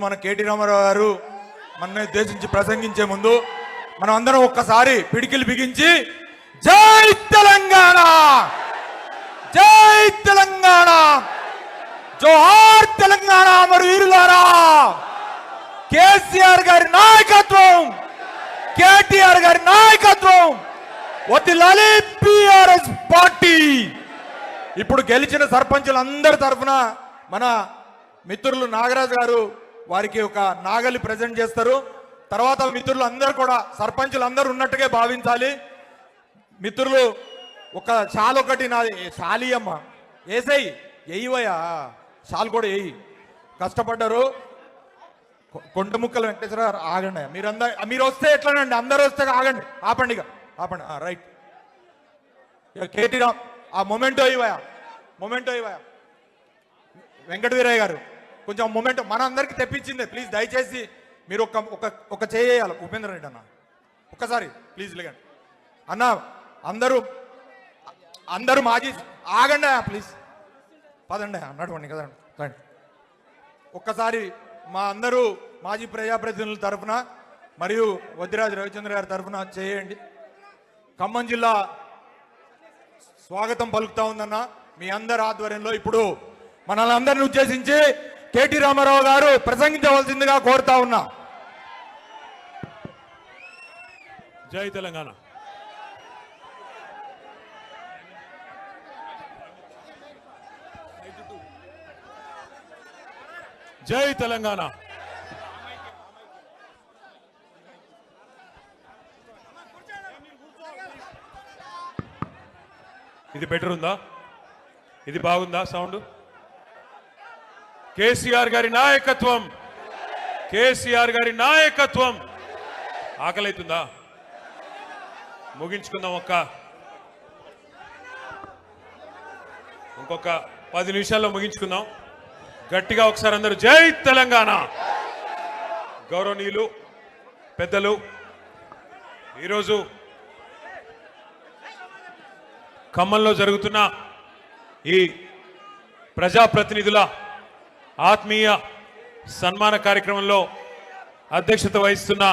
మన కేటీ రామారావు గారు మన ఉద్దేశించి ప్రసంగించే ముందు మనం అందరం ఒక్కసారి పిడికిలు బిగించి జై తెలంగాణ, జై తెలంగాణ, జోహార్ తెలంగాణ మరి వీరులారా, కేసీఆర్ గారి నాయకత్వం, కేటీఆర్ గారి నాయకత్వం, వదిలాలి పిఆర్ఎస్ పార్టీ. ఇప్పుడు గెలిచిన సర్పంచులందరి తరఫున మన మిత్రులు నాగరాజు గారు వారికి ఒక నాగలి ప్రజెంట్ చేస్తారు. తర్వాత మిత్రులు అందరూ కూడా సర్పంచులు అందరూ ఉన్నట్టుగా భావించాలి. మిత్రులు ఒక షాల్ ఒకటి నాది షాలి అమ్మ వేసేయి, ఎయ్యవయ్యా షాల్ కూడా వేయి, కష్టపడ్డారు. కొండ ముక్కలు వెంకటేశ్వర గారు ఆగండి, మీరు వస్తే ఎట్లానండి, అందరూ వస్తే ఆగండి, ఆపండి, ఆపండి, రైట్. కేటీ రామ్ ఆ మొమెంటో ఇవ్వయా, మొమెంటో ఇవ్వయా. వెంకట వీరయ్య గారు కొంచెం మొమెంటో మన అందరికి తెప్పించింది, ప్లీజ్ దయచేసి మీరు ఒక చేయాలి. ఉపేంద్ర రెడ్డి అన్న ఒక్కసారి ప్లీజ్ లేకండి అన్న, అందరూ మాజీ ఆగండి ప్లీజ్, పదండి అన్నటువంటి కదండి. ఒక్కసారి మా అందరూ మాజీ ప్రజాప్రతినిధుల తరఫున మరియు వద్దిరాజు రవిచంద్ర గారి తరఫున చేయండి. ఖమ్మం జిల్లా స్వాగతం పలుకుతా ఉందన్న మీ అందరి ఆధ్వర్యంలో. ఇప్పుడు మనల్ని అందరిని ఉద్దేశించి కేటీ రామారావు గారు ప్రసంగించవలసిందిగా కోరుతా ఉన్నా. జై తెలంగాణ. జై తెలంగాణ. ఇది బెటర్ ఉందా? ఇది బాగుందా సౌండ్? కేసీఆర్ గారి నాయకత్వం, కేసీఆర్ గారి నాయకత్వం. ఆకలైతుందా? ముగించుకుందాం. ఇంకొక 10 నిమిషాల్లో ముగించుకుందాం. గట్టిగా ఒకసారి అందరూ జై తెలంగాణ. గౌరవనీయులు పెద్దలు, ఈరోజు ఖమ్మంలో జరుగుతున్న ఈ ప్రజాప్రతినిధుల ఆత్మీయ సన్మాన కార్యక్రమంలో అధ్యక్షత వహిస్తున్న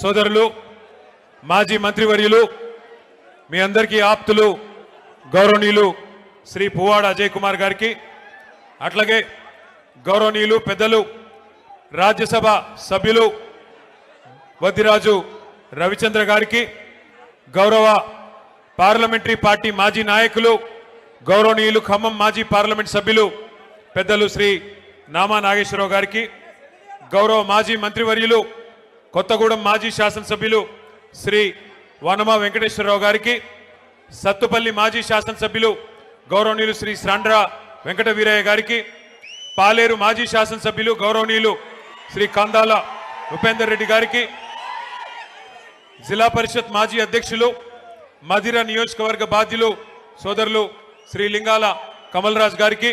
సోదరులు, మాజీ మంత్రివర్యులు, మీ అందరికీ ఆప్తులు గౌరవనీయులు శ్రీ పువ్వాడ అజయ్ కుమార్ గారికి, అట్లాగే గౌరవనీయులు పెద్దలు రాజ్యసభ సభ్యులు వద్దిరాజు రవిచంద్ర గారికి, గౌరవ పార్లమెంటరీ పార్టీ మాజీ నాయకులు గౌరవనీయులు ఖమ్మం మాజీ పార్లమెంట్ సభ్యులు పెద్దలు శ్రీ నామా నాగేశ్వరరావు గారికి, గౌరవ మాజీ మంత్రివర్యులు కొత్తగూడెం మాజీ శాసనసభ్యులు శ్రీ వనమా వెంకటేశ్వరరావు గారికి, సత్తుపల్లి మాజీ శాసనసభ్యులు గౌరవనీయులు శ్రీ శ్రాండ్ర వెంకట వీరయ్య గారికి, పాలేరు మాజీ శాసనసభ్యులు గౌరవనీయులు శ్రీ కందాల ఉపేందర్ రెడ్డి గారికి, జిల్లా పరిషత్ మాజీ అధ్యక్షులు మధిర నియోజకవర్గ బాధ్యులు సోదరులు శ్రీ లింగాల కమల్ రాజ్ గారికి,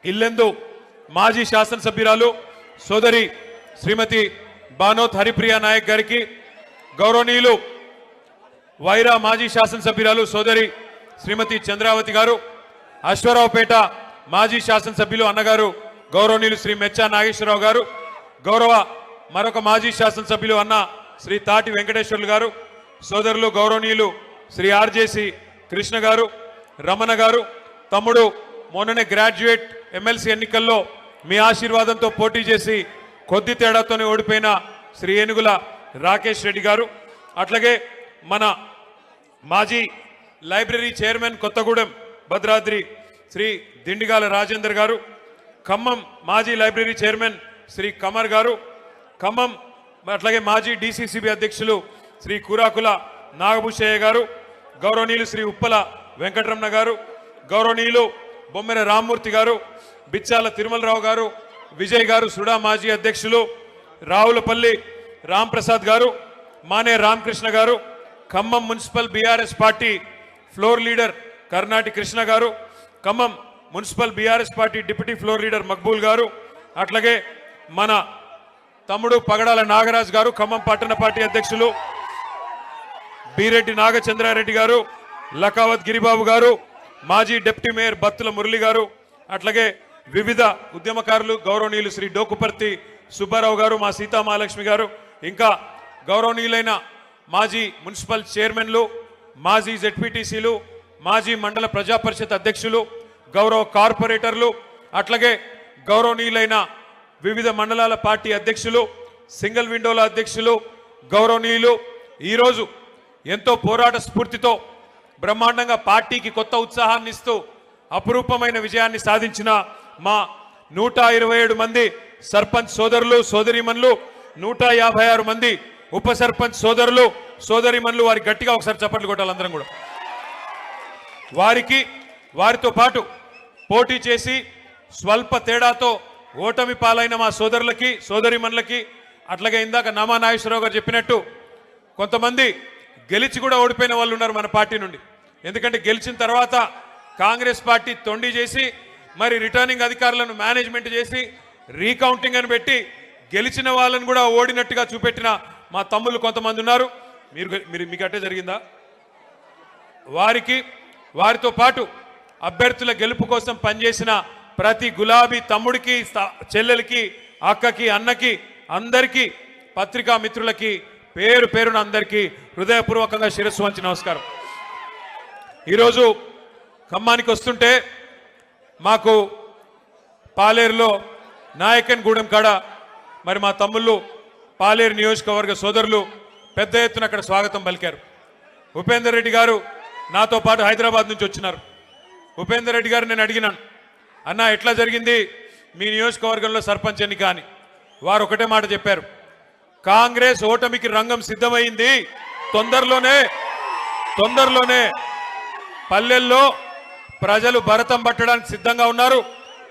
ఇల్లెందు మాజీ శాసనసభ్యురాలు సోదరి శ్రీమతి బానోత్ హరిప్రియ నాయక్ గారికి, గౌరవనీయులు వైరా మాజీ శాసనసభ్యురాలు సోదరి శ్రీమతి చంద్రావతి గారు, అశ్వరావుపేట మాజీ శాసనసభ్యులు అన్నగారు గౌరవనీయులు శ్రీ మెచ్చా నాగేశ్వరరావు గారు, గౌరవ మరొక మాజీ శాసనసభ్యులు అన్న శ్రీ తాటి వెంకటేశ్వర్లు గారు, సోదరులు గౌరవనీయులు శ్రీ ఆర్జేసి కృష్ణ గారు, రమణ గారు, తమ్ముడు మొన్ననే గ్రాడ్యుయేట్ ఎమ్మెల్సీ ఎన్నికల్లో మీ ఆశీర్వాదంతో పోటీ చేసి కొద్ది తేడాతోనే ఓడిపోయిన శ్రీ ఏనుగుల రాకేష్ రెడ్డి గారు, అట్లాగే మన మాజీ లైబ్రరీ చైర్మన్ కొత్తగూడెం భద్రాద్రి శ్రీ దిండిగాల రాజేందర్ గారు, ఖమ్మం మాజీ లైబ్రరీ చైర్మన్ శ్రీ కమర్ గారు, ఖమ్మం అట్లాగే మాజీ డిసిసిబి అధ్యక్షులు శ్రీ కూరాకుల నాగభూషయ్య గారు, గౌరవనీయులు శ్రీ ఉప్పల వెంకటరమణ గారు, గౌరవనీయులు బొమ్మెర రామ్మూర్తి గారు, బిచ్చాల తిరుమలరావు గారు, విజయ్ గారు సుడా మాజీ అధ్యక్షులు, రావులపల్లి రాంప్రసాద్ గారు, మానే రామకృష్ణ గారు, Khammam municipal BRS party floor leader Karnati Krishna గారు, Khammam municipal BRS party deputy floor leader Maqbool గారు, అట్లాగే మన తమ్ముడు పగడాల నాగరాజ్ గారు, ఖమ్మం పట్టణ పార్టీ అధ్యక్షులు బీరెడ్డి నాగచంద్రారెడ్డి గారు, లకావత్ గిరిబాబు గారు, మాజీ డిప్యూటీ మేయర్ బత్తుల మురళి గారు, అట్లాగే వివిధ ఉద్యమకారులు గౌరవనీయులు శ్రీ డోకుపర్తి సుబ్బారావు గారు, మా సీతామహాలక్ష్మి గారు, ఇంకా గౌరవనీయులైన మాజీ మున్సిపల్ చైర్మన్లు, మాజీ జెడ్పీటీసీలు, మాజీ మండల ప్రజా పరిషత్ అధ్యక్షులు, గౌరవ కార్పొరేటర్లు, అట్లాగే గౌరవనీయులైన వివిధ మండలాల పార్టీ అధ్యక్షులు, సింగిల్ విండోల అధ్యక్షులు, గౌరవనీయులు, ఈరోజు ఎంతో పోరాట స్ఫూర్తితో బ్రహ్మాండంగా పార్టీకి కొత్త ఉత్సాహాన్ని ఇస్తూ అపురూపమైన విజయాన్ని సాధించిన మా 127 మంది సర్పంచ్ సోదరులు సోదరీమణులు, 156 మంది ఉప సర్పంచ్ సోదరులు సోదరీమణులు, వారి గట్టిగా ఒకసారి చప్పట్లు కొట్టాలి అందరం కూడా. వారితో పాటు పోటీ చేసి స్వల్ప తేడాతో ఓటమి పాలైన మా సోదరులకి సోదరీమణులకి, అట్లాగే ఇందాక నామా నాగేశ్వరరావు గారు చెప్పినట్టు కొంతమంది గెలిచి కూడా ఓడిపోయిన వాళ్ళు ఉన్నారు మన పార్టీ నుండి. ఎందుకంటే గెలిచిన తర్వాత కాంగ్రెస్ పార్టీ తొండి చేసి మరి రిటర్నింగ్ అధికారులను మేనేజ్మెంట్ చేసి రీకౌంటింగ్ అని పెట్టి గెలిచిన వాళ్ళని కూడా ఓడినట్టుగా చూపెట్టిన మా తమ్ముళ్ళు కొంతమంది ఉన్నారు. మీకు అట్టే జరిగిందా? వారితో పాటు అభ్యర్థుల గెలుపు కోసం పనిచేసిన ప్రతి గులాబీ తమ్ముడికి, చెల్లెలకి, అక్కకి, అన్నకి, అందరికీ, పత్రికా మిత్రులకి పేరు పేరున అందరికీ హృదయపూర్వకంగా శిరస్సు వంచి నమస్కారం. ఈరోజు ఖమ్మానికి వస్తుంటే మాకు పాలేరులో నాయకన్ గూడెం కాడ మరి మా తమ్ముళ్ళు పాలేరు నియోజకవర్గ సోదరులు పెద్ద ఎత్తున అక్కడ స్వాగతం పలికారు. ఉపేందర్ రెడ్డి గారు నాతో పాటు హైదరాబాద్ నుంచి వచ్చినారు. ఉపేందర్ రెడ్డి గారు నేను అడిగినాను, అన్న ఎట్లా జరిగింది మీ నియోజకవర్గంలో సర్పంచ్ ఎన్నిక అని. వారు ఒకటే మాట చెప్పారు, కాంగ్రెస్ ఓటమికి రంగం సిద్ధమైంది, తొందరలోనే పల్లెల్లో ప్రజలు భరతం పట్టడానికి సిద్ధంగా ఉన్నారు,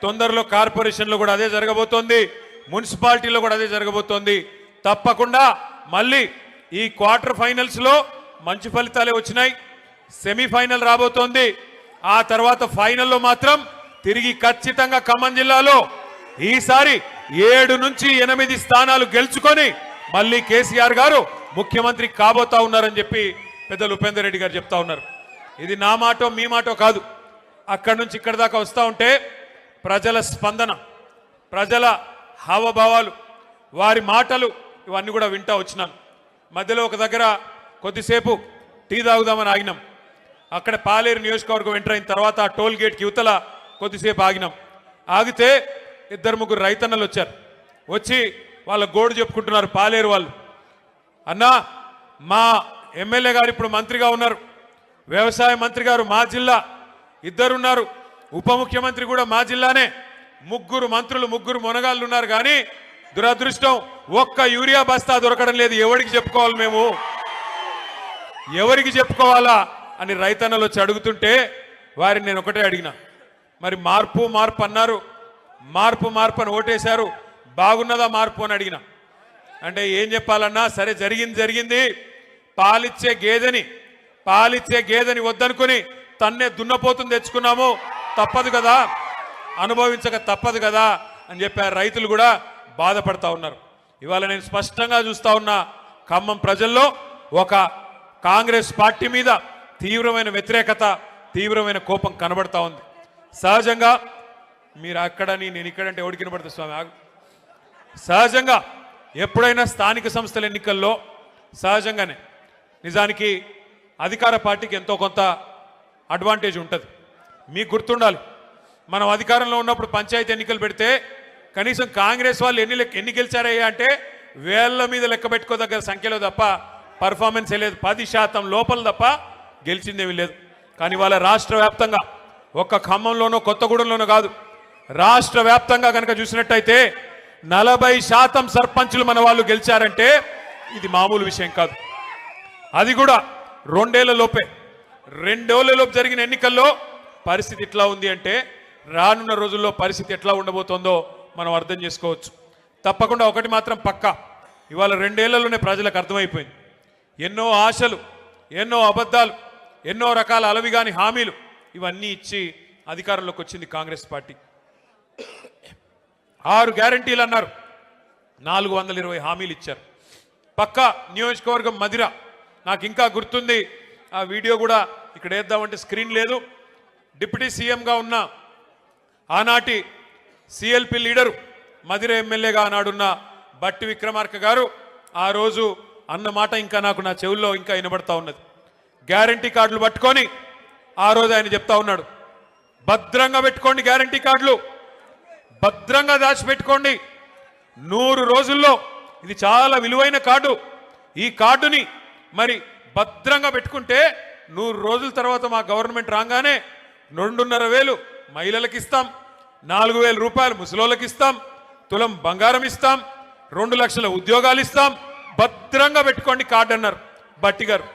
తొందరలో కార్పొరేషన్లో కూడా అదే జరగబోతోంది, మున్సిపాలిటీలో కూడా అదే జరగబోతోంది. తప్పకుండా మళ్ళీ ఈ క్వార్టర్ ఫైనల్స్ లో మంచి ఫలితాలే వచ్చినాయి, సెమీఫైనల్ రాబోతోంది, ఆ తర్వాత ఫైనల్లో మాత్రం తిరిగి ఖచ్చితంగా ఖమ్మం జిల్లాలో ఈసారి 7 నుంచి 8 స్థానాలు గెలుచుకొని మళ్ళీ కేసీఆర్ గారు ముఖ్యమంత్రి కాబోతా ఉన్నారని చెప్పి పెద్దలు ఉపేందర్ రెడ్డి గారు చెప్తా ఉన్నారు. ఇది నా మాటో మీ మాటో కాదు, అక్కడి నుంచి ఇక్కడ దాకా వస్తూ ఉంటే ప్రజల స్పందన, ప్రజల హావభావాలు, వారి మాటలు ఇవన్నీ కూడా వింటా వచ్చినాను. మధ్యలో ఒక దగ్గర కొద్దిసేపు టీ తాగుదామని ఆగినాం. అక్కడ పాలేరు నియోజకవర్గం ఎంటర్ అయిన తర్వాత టోల్ గేట్కి యువతల కొద్దిసేపు ఆగినాం. ఆగితే 2-3 రైతన్నలు వచ్చారు. వచ్చి వాళ్ళ గోడు చెప్పుకుంటున్నారు పాలేరు వాళ్ళు. అన్నా, మా ఎమ్మెల్యే గారు ఇప్పుడు మంత్రిగా ఉన్నారు, వ్యవసాయ మంత్రి గారు మా జిల్లా, ఇద్దరున్నారు, ఉప ముఖ్యమంత్రి కూడా మా జిల్లానే, 3 మంత్రులు 3 మొనగాళ్ళు ఉన్నారు. కానీ దురదృష్టం ఒక్క యూరియా బస్తా దొరకడం లేదు. ఎవరికి చెప్పుకోవాలి మేము, ఎవరికి చెప్పుకోవాలా అని రైతన్నలు వచ్చి అడుగుతుంటే వారిని నేను ఒకటే అడిగిన, మరి మార్పు అన్నారు, మార్పు అని ఓటేశారు, బాగున్నదా మార్పు అని అడిగిన. అంటే ఏం చెప్పాలన్నా, సరే జరిగింది, పాలిచ్చే గేదెని వద్దనుకుని తన్నే దున్నపోతుని తెచ్చుకున్నాము, తప్పదు కదా, అనుభవించక తప్పదు కదా అని చెప్పారు. రైతులు కూడా బాధపడతా ఉన్నారు. ఇవాళ నేను స్పష్టంగా చూస్తా ఉన్నా, ఖమ్మం ప్రజల్లో ఒక కాంగ్రెస్ పార్టీ మీద తీవ్రమైన వ్యతిరేకత, తీవ్రమైన కోపం కనబడతా ఉంది. సహజంగా మీరు అక్కడని నేను ఇక్కడంటే ఎవరికి కనబడుతుంది స్వామి, సహజంగా ఎప్పుడైనా స్థానిక సంస్థల ఎన్నికల్లో సహజంగానే నిజానికి అధికార పార్టీకి ఎంతో కొంత అడ్వాంటేజ్ ఉంటుంది. మీకు గుర్తుండాలి, మనం అధికారంలో ఉన్నప్పుడు పంచాయతీ ఎన్నికలు పెడితే కనీసం కాంగ్రెస్ వాళ్ళు ఎన్ని గెలిచారయ్యా అంటే వేళ్ల మీద లెక్క పెట్టుకోదగ్గర సంఖ్యలో తప్ప పర్ఫార్మెన్స్ లేదు, 10% లోపల తప్ప గెలిచిందేమీ లేదు. కానీ వాళ్ళ రాష్ట్ర వ్యాప్తంగా, ఒక్క ఖమ్మంలోనో కొత్తగూడెంలోనో కాదు, రాష్ట్ర వ్యాప్తంగా కనుక చూసినట్టయితే 40% సర్పంచులు మన వాళ్ళు గెలిచారంటే ఇది మామూలు విషయం కాదు. అది కూడా 2 ఏళ్లలోపే, 2 ఏళ్లలోపు జరిగిన ఎన్నికల్లో పరిస్థితి ఎట్లా ఉంది అంటే రానున్న రోజుల్లో పరిస్థితి ఎట్లా ఉండబోతోందో మనం అర్థం చేసుకోవచ్చు. తప్పకుండా ఒకటి మాత్రం పక్కా, ఇవాళ 2 ఏళ్లలోనే ప్రజలకు అర్థమైపోయింది. ఎన్నో ఆశలు, ఎన్నో అబద్ధాలు, ఎన్నో రకాల అలవిగాని హామీలు ఇవన్నీ ఇచ్చి అధికారంలోకి వచ్చింది కాంగ్రెస్ పార్టీ. 6 గ్యారంటీలు అన్నారు, 420 హామీలు ఇచ్చారు. పక్కా నియోజకవర్గం మదిర, నాకు ఇంకా గుర్తుంది, ఆ వీడియో కూడా ఇక్కడ వేద్దామంటే స్క్రీన్ లేదు. డిప్యూటీ సీఎంగా ఉన్న ఆనాటి సిఎల్పి లీడరు మధిర ఎమ్మెల్యేగా ఆనాడున్న బట్టి విక్రమార్క గారు ఆ రోజు అన్న మాట ఇంకా నాకు నా చెవుల్లో ఇంకా వినబడతా ఉన్నది. గ్యారంటీ కార్డులు పట్టుకొని ఆ రోజు ఆయన చెప్తా ఉన్నాడు, భద్రంగా పెట్టుకోండి, గ్యారంటీ కార్డులు భద్రంగా దాచిపెట్టుకోండి. 100 రోజుల్లో ఇది చాలా విలువైన కార్డు. ఈ కార్డుని మరి భద్రంగా పెట్టుకుంటే 100 రోజుల తర్వాత మా గవర్నమెంట్ రాగానే 2,500 మహిళలకు ఇస్తాం, 4,000 రూపాయలు ముసలోళ్ళకి ఇస్తాం, తులం బంగారం ఇస్తాం, 2 లక్షల ఉద్యోగాలు ఇస్తాం, భద్రంగా పెట్టుకోండి కార్డు అన్నారు బట్టి గారు.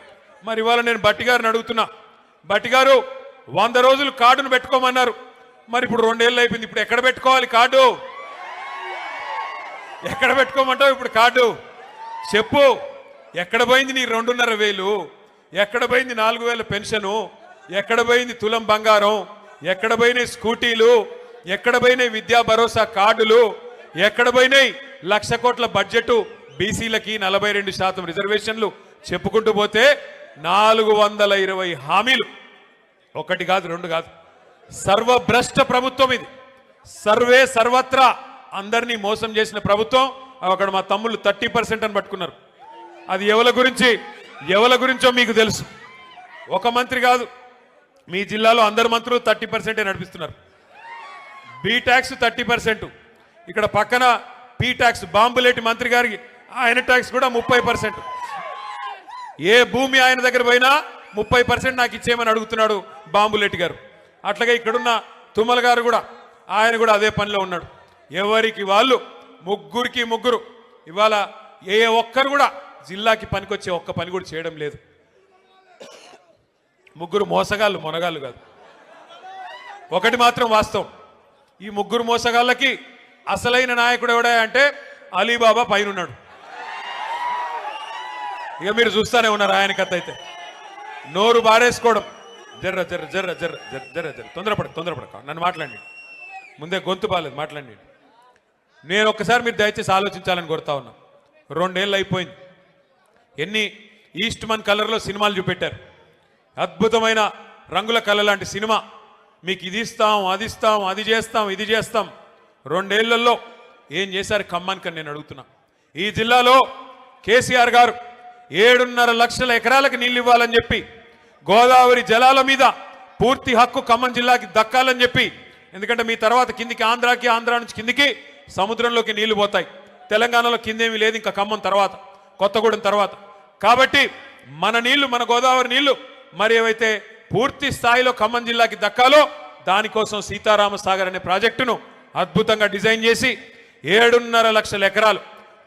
మరి ఇవాళ నేను బట్టి గారిని అడుగుతున్నా, బట్టి గారు 100 రోజులు కార్డును పెట్టుకోమన్నారు, మరి ఇప్పుడు 2 ఏళ్ళు అయిపోయింది, ఇప్పుడు ఎక్కడ పెట్టుకోవాలి కార్డు? ఎక్కడ పెట్టుకోమంటావు ఇప్పుడు కార్డు? చెప్పు. ఎక్కడ పోయింది నీ 2,500? ఎక్కడ పోయింది 4,000 పెన్షను? ఎక్కడ పోయింది తులం బంగారం? ఎక్కడ పోయినాయి స్కూటీలు? ఎక్కడ పోయినాయి విద్యా భరోసా కార్డులు? ఎక్కడ పోయినాయి 1,00,000 కోట్ల బడ్జెట్, బీసీలకి 42% రిజర్వేషన్లు? చెప్పుకుంటూ పోతే 420 హామీలు. ఒకటి కాదు, 2 కాదు. సర్వభ్రష్ట ప్రభుత్వం ఇది. సర్వే సర్వత్రా అందరినీ మోసం చేసిన ప్రభుత్వం. అక్కడ మా తమ్ముళ్ళు 30% అని పట్టుకున్నారు. అది ఎవరి గురించో మీకు తెలుసు. ఒక మంత్రి కాదు, మీ జిల్లాలో అందరు మంత్రులు 30% నడిపిస్తున్నారు. Be tax 30%. ఇక్కడ పక్కన పీ ట్యాక్స్ బాంబులేటి మంత్రి గారికి ఆయన ట్యాక్స్ కూడా 30%. ఏ భూమి ఆయన దగ్గర పోయినా 30% నాకు ఇచ్చేయమని అడుగుతున్నాడు బాంబులేటి గారు. అట్లాగే ఇక్కడున్న తుమ్మల గారు కూడా, ఆయన కూడా అదే పనిలో ఉన్నాడు. ఎవరికి వాళ్ళు ముగ్గురు ఇవాళ ఏ ఒక్కరు కూడా జిల్లాకి పనికొచ్చే ఒక్క పని కూడా చేయడం లేదు. ముగ్గురు మోసగాళ్ళు, మొనగాళ్ళు కాదు. ఒకటి మాత్రం వాస్తవం, ఈ ముగ్గురు మోసగాళ్ళకి అసలైన నాయకుడు ఎవడా అంటే అలీబాబా పైన ఉన్నాడు. ఇక మీరు చూస్తానే ఉన్నారు ఆయన కథ. అయితే నోరు బారేసుకోవడం, జర్ర జర్ర జర్ర జర్ర జర్ర జర్ర జర్ర తొందరపడక నన్ను మాట్లాడి, ముందే గొంతు బాలేదు మాట్లాడి. నేను ఒక్కసారి మీరు దయచేసి ఆలోచించాలని కోరుతా ఉన్నా. 2 ఏళ్ళు అయిపోయింది. ఎన్ని ఈస్ట్ మన్ కలర్లో సినిమాలు చూపెట్టారు. అద్భుతమైన రంగుల కళ లాంటి సినిమా. మీకు ఇది ఇస్తాం, అది ఇస్తాం, అది చేస్తాం, ఇది చేస్తాం. 2 ఏళ్లలో ఏం చేశారు ఖమ్మానికి నేను అడుగుతున్నా. ఈ జిల్లాలో కేసీఆర్ గారు 7.5 లక్షల ఎకరాలకు నీళ్ళు ఇవ్వాలని చెప్పి, గోదావరి జలాల మీద పూర్తి హక్కు ఖమ్మం జిల్లాకి దక్కాలని చెప్పి, ఎందుకంటే మీ తర్వాత కిందికి ఆంధ్ర నుంచి కిందికి సముద్రంలోకి నీళ్లు పోతాయి. తెలంగాణలో కిందేమీ లేదు ఇంకా ఖమ్మం తర్వాత, కొత్తగూడెం తర్వాత. కాబట్టి మన నీళ్లు, మన గోదావరి నీళ్లు మరి ఏవైతే పూర్తి స్థాయిలో ఖమ్మం జిల్లాకి దక్కాలో దానికోసం సీతారామ సాగర్ అనే ప్రాజెక్టును అద్భుతంగా డిజైన్ చేసి 7.5 లక్షల ఎకరాలు,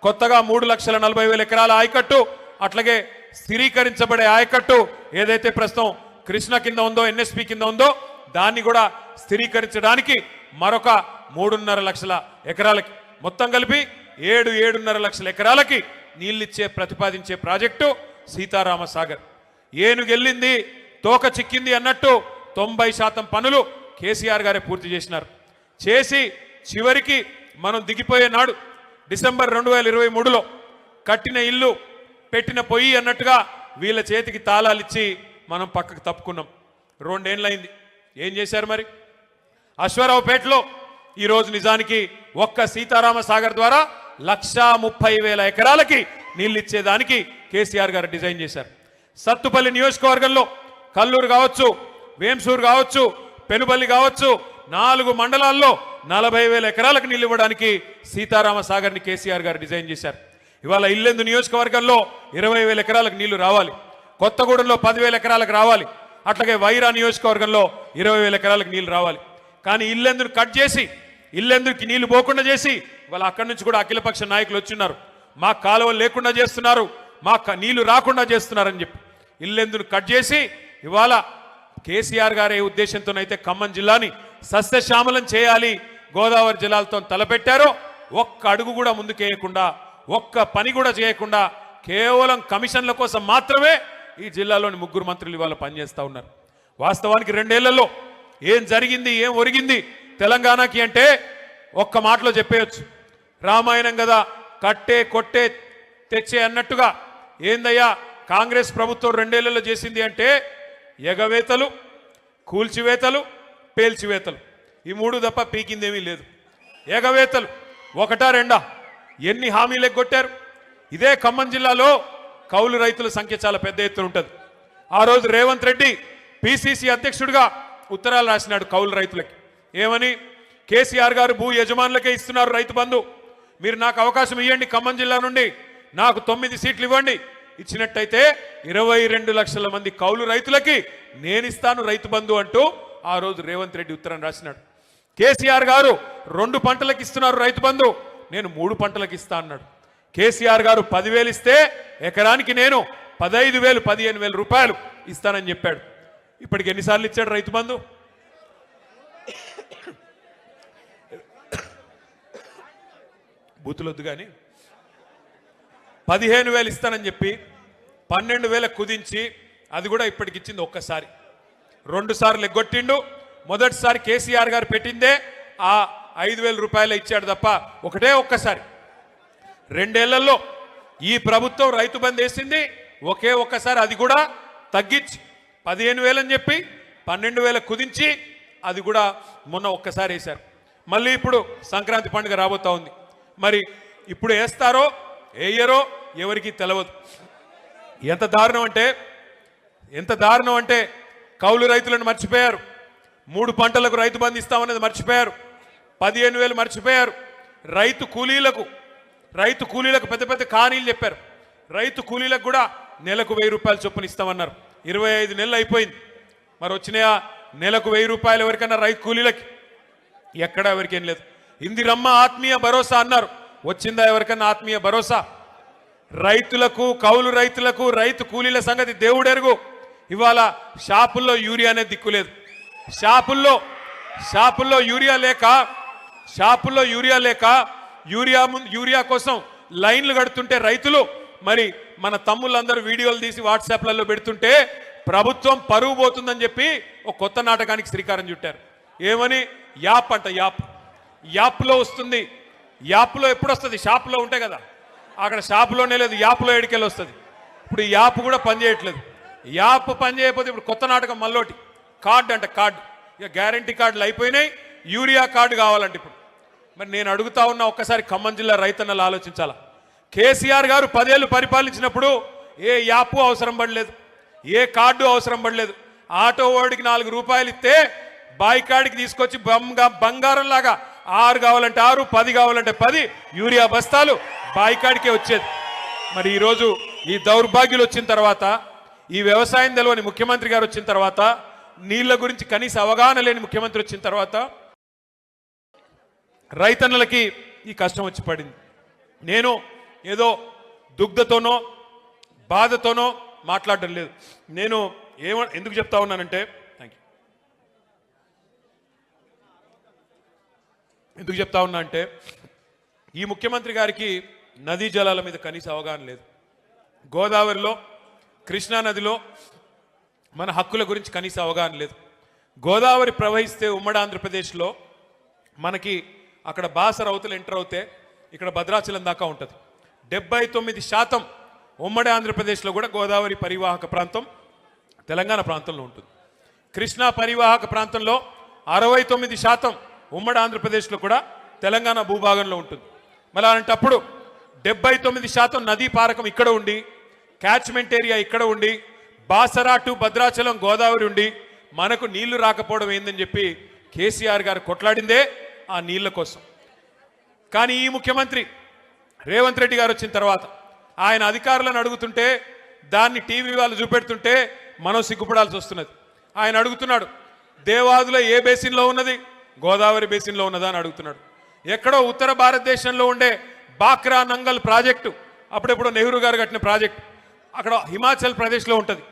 కొత్తగా 3,40,000 ఎకరాల ఆయకట్టు, అట్లాగే స్థిరీకరించబడే ఆయకట్టు ఏదైతే ప్రస్తుతం కృష్ణ కింద ఉందో, ఎన్ఎస్పి కింద ఉందో, దాన్ని కూడా స్థిరీకరించడానికి మరొక 3.5 లక్షల ఎకరాలకి, మొత్తం కలిపి 7.5 లక్షల ఎకరాలకి నీళ్ళిచ్చే ప్రతిపాదించే ప్రాజెక్టు సీతారామ సాగర్. ఏనుగెళ్ళింది తోక చిక్కింది అన్నట్టు 90% పనులు కేసీఆర్ గారే పూర్తి చేసినారు. చేసి చివరికి మనం దిగిపోయే నాడు డిసెంబర్ 2023లో కట్టిన ఇల్లు పెట్టిన పొయ్యి అన్నట్టుగా వీళ్ళ చేతికి తాళాలిచ్చి మనం పక్కకు తప్పుకున్నాం. 2 ఏళ్ళైంది. ఏం చేశారు మరి? అశ్వారావుపేటలో ఈరోజు నిజానికి ఒక్క సీతారామ సాగర్ ద్వారా 130,000 ఎకరాలకి నీళ్ళు ఇచ్చేదానికి కేసీఆర్ గారు డిజైన్ చేశారు. సత్తుపల్లి నియోజకవర్గంలో కల్లూరు కావచ్చు, వేంసూరు కావచ్చు, పెనుబల్లి కావచ్చు, 4 మండలాల్లో 40,000 ఎకరాలకు నీళ్ళు ఇవ్వడానికి సీతారామ సాగర్ని కేసీఆర్ గారు డిజైన్ చేశారు. ఇవాళ ఇల్లెందు నియోజకవర్గంలో 20,000 ఎకరాలకు నీళ్లు రావాలి, కొత్తగూడెంలో 10,000 ఎకరాలకు రావాలి, అట్లాగే వైరా నియోజకవర్గంలో 20,000 ఎకరాలకు నీళ్లు రావాలి. కానీ ఇల్లెందును కట్ చేసి, ఇల్లెందుకి నీళ్లు పోకుండా చేసి, ఇవాళ అక్కడి నుంచి కూడా అఖిలపక్ష నాయకులు వచ్చిన్నారు, మా కాలువలు లేకుండా చేస్తున్నారు, మా నీళ్లు రాకుండా చేస్తున్నారని చెప్పి ఇల్లెందును కట్ చేసి ఇవాళ కేసీఆర్ గారే ఉద్దేశంతోనైతే ఖమ్మం జిల్లాని సస్యశ్యామలం చేయాలి, గోదావరి జలాలతో తలపెట్టారో ఒక్క అడుగు కూడా ముందుకేయకుండా, ఒక్క పని కూడా చేయకుండా కేవలం కమిషన్ల కోసం మాత్రమే ఈ జిల్లాలోని 3 మంత్రులు ఇవాళ పనిచేస్తూ ఉన్నారు. వాస్తవానికి 2 ఏళ్లలో ఏం జరిగింది, ఏం ఒరిగింది తెలంగాణకి అంటే ఒక్క మాటలో చెప్పేయచ్చు. రామాయణం కదా, కట్టే కొట్టే తెచ్చే అన్నట్టుగా ఏందయ్యా కాంగ్రెస్ ప్రభుత్వం 2 ఏళ్లలో చేసింది అంటే ఎగవేతలు, కూల్చివేతలు, పేల్చివేతలు, ఈ 3 తప్ప పీకిందేమీ లేదు. ఎగవేతలు ఒకటా రెండా ఎన్ని హామీలు ఎగ్గొట్టారు. ఇదే ఖమ్మం జిల్లాలో కౌలు రైతుల సంఖ్య చాలా పెద్ద ఎత్తున ఉంటుంది. ఆ రోజు రేవంత్ రెడ్డి పిసిసి అధ్యక్షుడిగా ఉత్తరాలు రాసినాడు కౌలు రైతులకి. ఏమని? కేసీఆర్ గారు భూ యజమానులకే ఇస్తున్నారు రైతు బంధు, మీరు నాకు అవకాశం ఇవ్వండి, ఖమ్మం జిల్లా నుండి నాకు 9 సీట్లు ఇవ్వండి, ఇచ్చినట్టయితే 22 లక్షల మంది కౌలు రైతులకి నేను ఇస్తాను రైతు బంధు అంటూ ఆ రోజు రేవంత్ రెడ్డి ఉత్తరం రాసినాడు. కేసీఆర్ గారు 2 పంటలకు ఇస్తున్నారు రైతు బంధు, నేను 3 పంటలకు ఇస్తా అన్నాడు. కేసీఆర్ గారు 10,000 ఇస్తే ఎకరానికి నేను 15,000 15,000 రూపాయలు ఇస్తానని చెప్పాడు. ఇప్పటికి ఎన్నిసార్లు ఇచ్చాడు రైతు బంధు? బూతులొద్దు కానీ 15,000 ఇస్తానని చెప్పి 12,000 కుదించి అది కూడా ఇప్పటికి ఇచ్చింది ఒక్కసారి. 2 సార్లు ఎగ్గొట్టిండు. మొదటిసారి కేసీఆర్ గారు పెట్టిందే ఆ 5,000 రూపాయలు ఇచ్చాడు తప్ప ఒక్కసారి. 2 ఏళ్లలో ఈ ప్రభుత్వం రైతు బంధు వేసింది ఒక్కసారి, అది కూడా తగ్గించి 15,000 అని చెప్పి 12,000 కుదించి అది కూడా మొన్న ఒక్కసారి వేశారు. మళ్ళీ ఇప్పుడు సంక్రాంతి పండుగ రాబోతా ఉంది. మరి ఇప్పుడు వేస్తారో వేయరో ఎవరికి తెలియదు. ఎంత దారుణం అంటే కౌలు రైతులను మర్చిపోయారు. 3 పంటలకు రైతు బంధు ఇస్తామన్నది మర్చిపోయారు. 15,000 మర్చిపోయారు. రైతు కూలీలకు పెద్ద పెద్ద కానీలు చెప్పారు. రైతు కూలీలకు కూడా నెలకు 1,000 రూపాయలు చొప్పున ఇస్తామన్నారు. 25 నెలలు అయిపోయింది. మరి వచ్చినాయా నెలకు 1,000 రూపాయలు ఎవరికన్నా రైతు కూలీలకి? ఎక్కడా ఎవరికేం లేదు. ఇందిరమ్మ ఆత్మీయ భరోసా అన్నారు, వచ్చిందా ఎవరికన్నా ఆత్మీయ భరోసా? రైతులకు, కౌలు రైతులకు, రైతు కూలీల సంగతి దేవుడెరుగు. ఇవాళ షాపుల్లో యూరియా అనేది దిక్కులేదు. షాపుల్లో యూరియా లేక యూరియా కోసం లైన్లు కడుతుంటే రైతులు, మరి మన తమ్ముళ్ళందరూ వీడియోలు తీసి వాట్సాప్లలో పెడుతుంటే ప్రభుత్వం పరువు పోతుందని చెప్పి ఒక కొత్త నాటకానికి శ్రీకారం చుట్టారు. ఏమని? యాప్ అంట. యాప్లో వస్తుంది. యాప్లో ఎప్పుడు వస్తుంది? షాపులో ఉంటాయి కదా, అక్కడ షాపులోనే లేదు, యాప్లో ఎడికెళ్ళి వస్తుంది. ఇప్పుడు ఈ యాప్ కూడా పనిచేయట్లేదు. యాప్ పనిచేయకపోతే ఇప్పుడు కొత్త నాటకం మళ్ళోటి. కార్డు అంట, కార్డు. ఇక గ్యారంటీ కార్డులు అయిపోయినాయి, యూరియా కార్డు కావాలంటే ఇప్పుడు. మరి నేను అడుగుతా ఉన్నా, ఒక్కసారి ఖమ్మం జిల్లా రైతన్నలు ఆలోచించాలా. కేసీఆర్ గారు 10 ఏళ్ళు పరిపాలించినప్పుడు ఏ యాప్ అవసరం పడలేదు, ఏ కార్డు అవసరం పడలేదు. ఆటో వాడికి 4 రూపాయలు ఇస్తే బాయికాడికి తీసుకొచ్చి బంగారం లాగా 6 కావాలంటే 6, 10 కావాలంటే 10 యూరియా బస్తాలు బాయికాడికే వచ్చేది. మరి ఈరోజు ఈ దౌర్భాగ్యులు వచ్చిన తర్వాత, ఈ వ్యవసాయం తెలవని ముఖ్యమంత్రి గారు వచ్చిన తర్వాత, నీళ్ల గురించి కనీస అవగాహన లేని ముఖ్యమంత్రి వచ్చిన తర్వాత రైతన్నలకి ఈ కష్టం వచ్చి పడింది. నేను ఏదో దుగ్ధతోనో బాధతోనో మాట్లాడడం లేదు. నేను ఎందుకు చెప్తా ఉన్నానంటే, ఎందుకు చెప్తా ఉన్నా అంటే, ఈ ముఖ్యమంత్రి గారికి నదీ జలాల మీద కనీస అవగాహన లేదు. గోదావరిలో, కృష్ణా నదిలో మన హక్కుల గురించి కనీస అవగాహన లేదు. గోదావరి ప్రవహిస్తే ఉమ్మడి ఆంధ్రప్రదేశ్లో మనకి అక్కడ బాసర అవతల ఎంటర్ అవుతే ఇక్కడ భద్రాచలం దాకా ఉంటుంది. 79% ఉమ్మడి ఆంధ్రప్రదేశ్లో కూడా గోదావరి పరివాహక ప్రాంతం తెలంగాణ ప్రాంతంలో ఉంటుంది. కృష్ణా పరివాహక ప్రాంతంలో 69% ఉమ్మడి ఆంధ్రప్రదేశ్లో కూడా తెలంగాణ భూభాగంలో ఉంటుంది. మరి అలాంటప్పుడు 79% నదీ పారకం ఇక్కడ ఉండి, క్యాచ్మెంట్ ఏరియా ఇక్కడ ఉండి, బాసరా టు భద్రాచలం గోదావరి ఉండి మనకు నీళ్లు రాకపోవడం ఏందని చెప్పి కేసీఆర్ గారు కొట్లాడిందే ఆ నీళ్ల కోసం. కానీ ఈ ముఖ్యమంత్రి రేవంత్ రెడ్డి గారు వచ్చిన తర్వాత ఆయన అధికారులను అడుగుతుంటే, దాన్ని టీవీ వాళ్ళు చూపెడుతుంటే మనం సిగ్గుపడాల్సి వస్తున్నది. ఆయన అడుగుతున్నాడు, దేవాదుల ఏ బేసిన్లో ఉన్నది? గోదావరి బేసిన్లో ఉన్నదా అని అడుగుతున్నాడు. ఎక్కడో ఉత్తర భారతదేశంలో ఉండే బాక్రా నంగల్ ప్రాజెక్టు, అప్పుడెప్పుడో నెహ్రూ గారు కట్టిన ప్రాజెక్టు, అక్కడ హిమాచల్ ప్రదేశ్లో ఉంటుంది.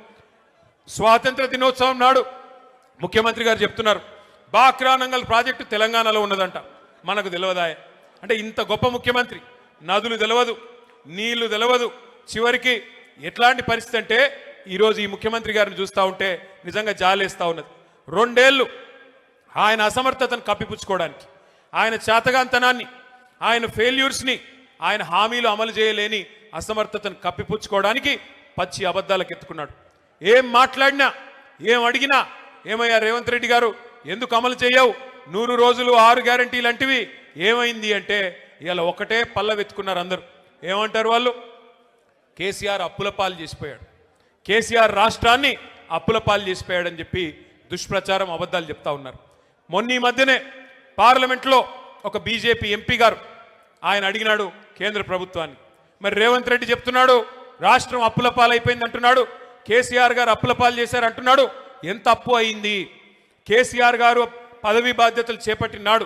స్వాతంత్ర దినోత్సవం నాడు ముఖ్యమంత్రి గారు చెప్తున్నారు, బాక్రా నంగల్ ప్రాజెక్టు తెలంగాణలో ఉన్నదంట. మనకు తెలియదా? అంటే ఇంత గొప్ప ముఖ్యమంత్రి, నదులు తెలియదు, నీళ్లు తెలియదు. చివరికి ఎట్లాంటి పరిస్థితి అంటే, ఈరోజు ఈ ముఖ్యమంత్రి గారిని చూస్తూ ఉంటే నిజంగా జాలేస్తూ ఉన్నది. 2 ఏళ్ళు ఆయన అసమర్థతను కప్పిపుచ్చుకోవడానికి, ఆయన చేతగాంతనాన్ని, ఆయన ఫెయిల్యూర్స్ని, ఆయన హామీలు అమలు చేయలేని అసమర్థతను కప్పిపుచ్చుకోవడానికి పచ్చి అబద్ధాలకు ఎత్తుకున్నాడు. ఏం మాట్లాడినా, ఏం అడిగినా, ఏమయ్యా రేవంత్ రెడ్డి గారు ఎందుకు అమలు చేయవు? 100 రోజులు 6 గ్యారంటీలు అంటివి ఏమైంది అంటే ఇవాళ ఒకటే పల్ల వెతుకున్నారు అందరూ. ఏమంటారు వాళ్ళు? కేసీఆర్ అప్పుల పాలు చేసిపోయాడు, కేసీఆర్ రాష్ట్రాన్ని అప్పుల పాలు చేసిపోయాడని చెప్పి దుష్ప్రచారం, అబద్ధాలు చెప్తా ఉన్నారు. మొన్న ఈ మధ్యనే పార్లమెంట్లో ఒక బీజేపీ ఎంపీ గారు ఆయన అడిగినాడు కేంద్ర ప్రభుత్వాన్ని, మరి రేవంత్ రెడ్డి చెప్తున్నాడు రాష్ట్రం అప్పుల పాలు అయిపోయింది అంటున్నాడు, కేసీఆర్ గారు అప్పుల పాలు చేశారు అంటున్నాడు, ఎంత అప్పు అయింది? కేసీఆర్ గారు పదవి బాధ్యతలు చేపట్టినాడు,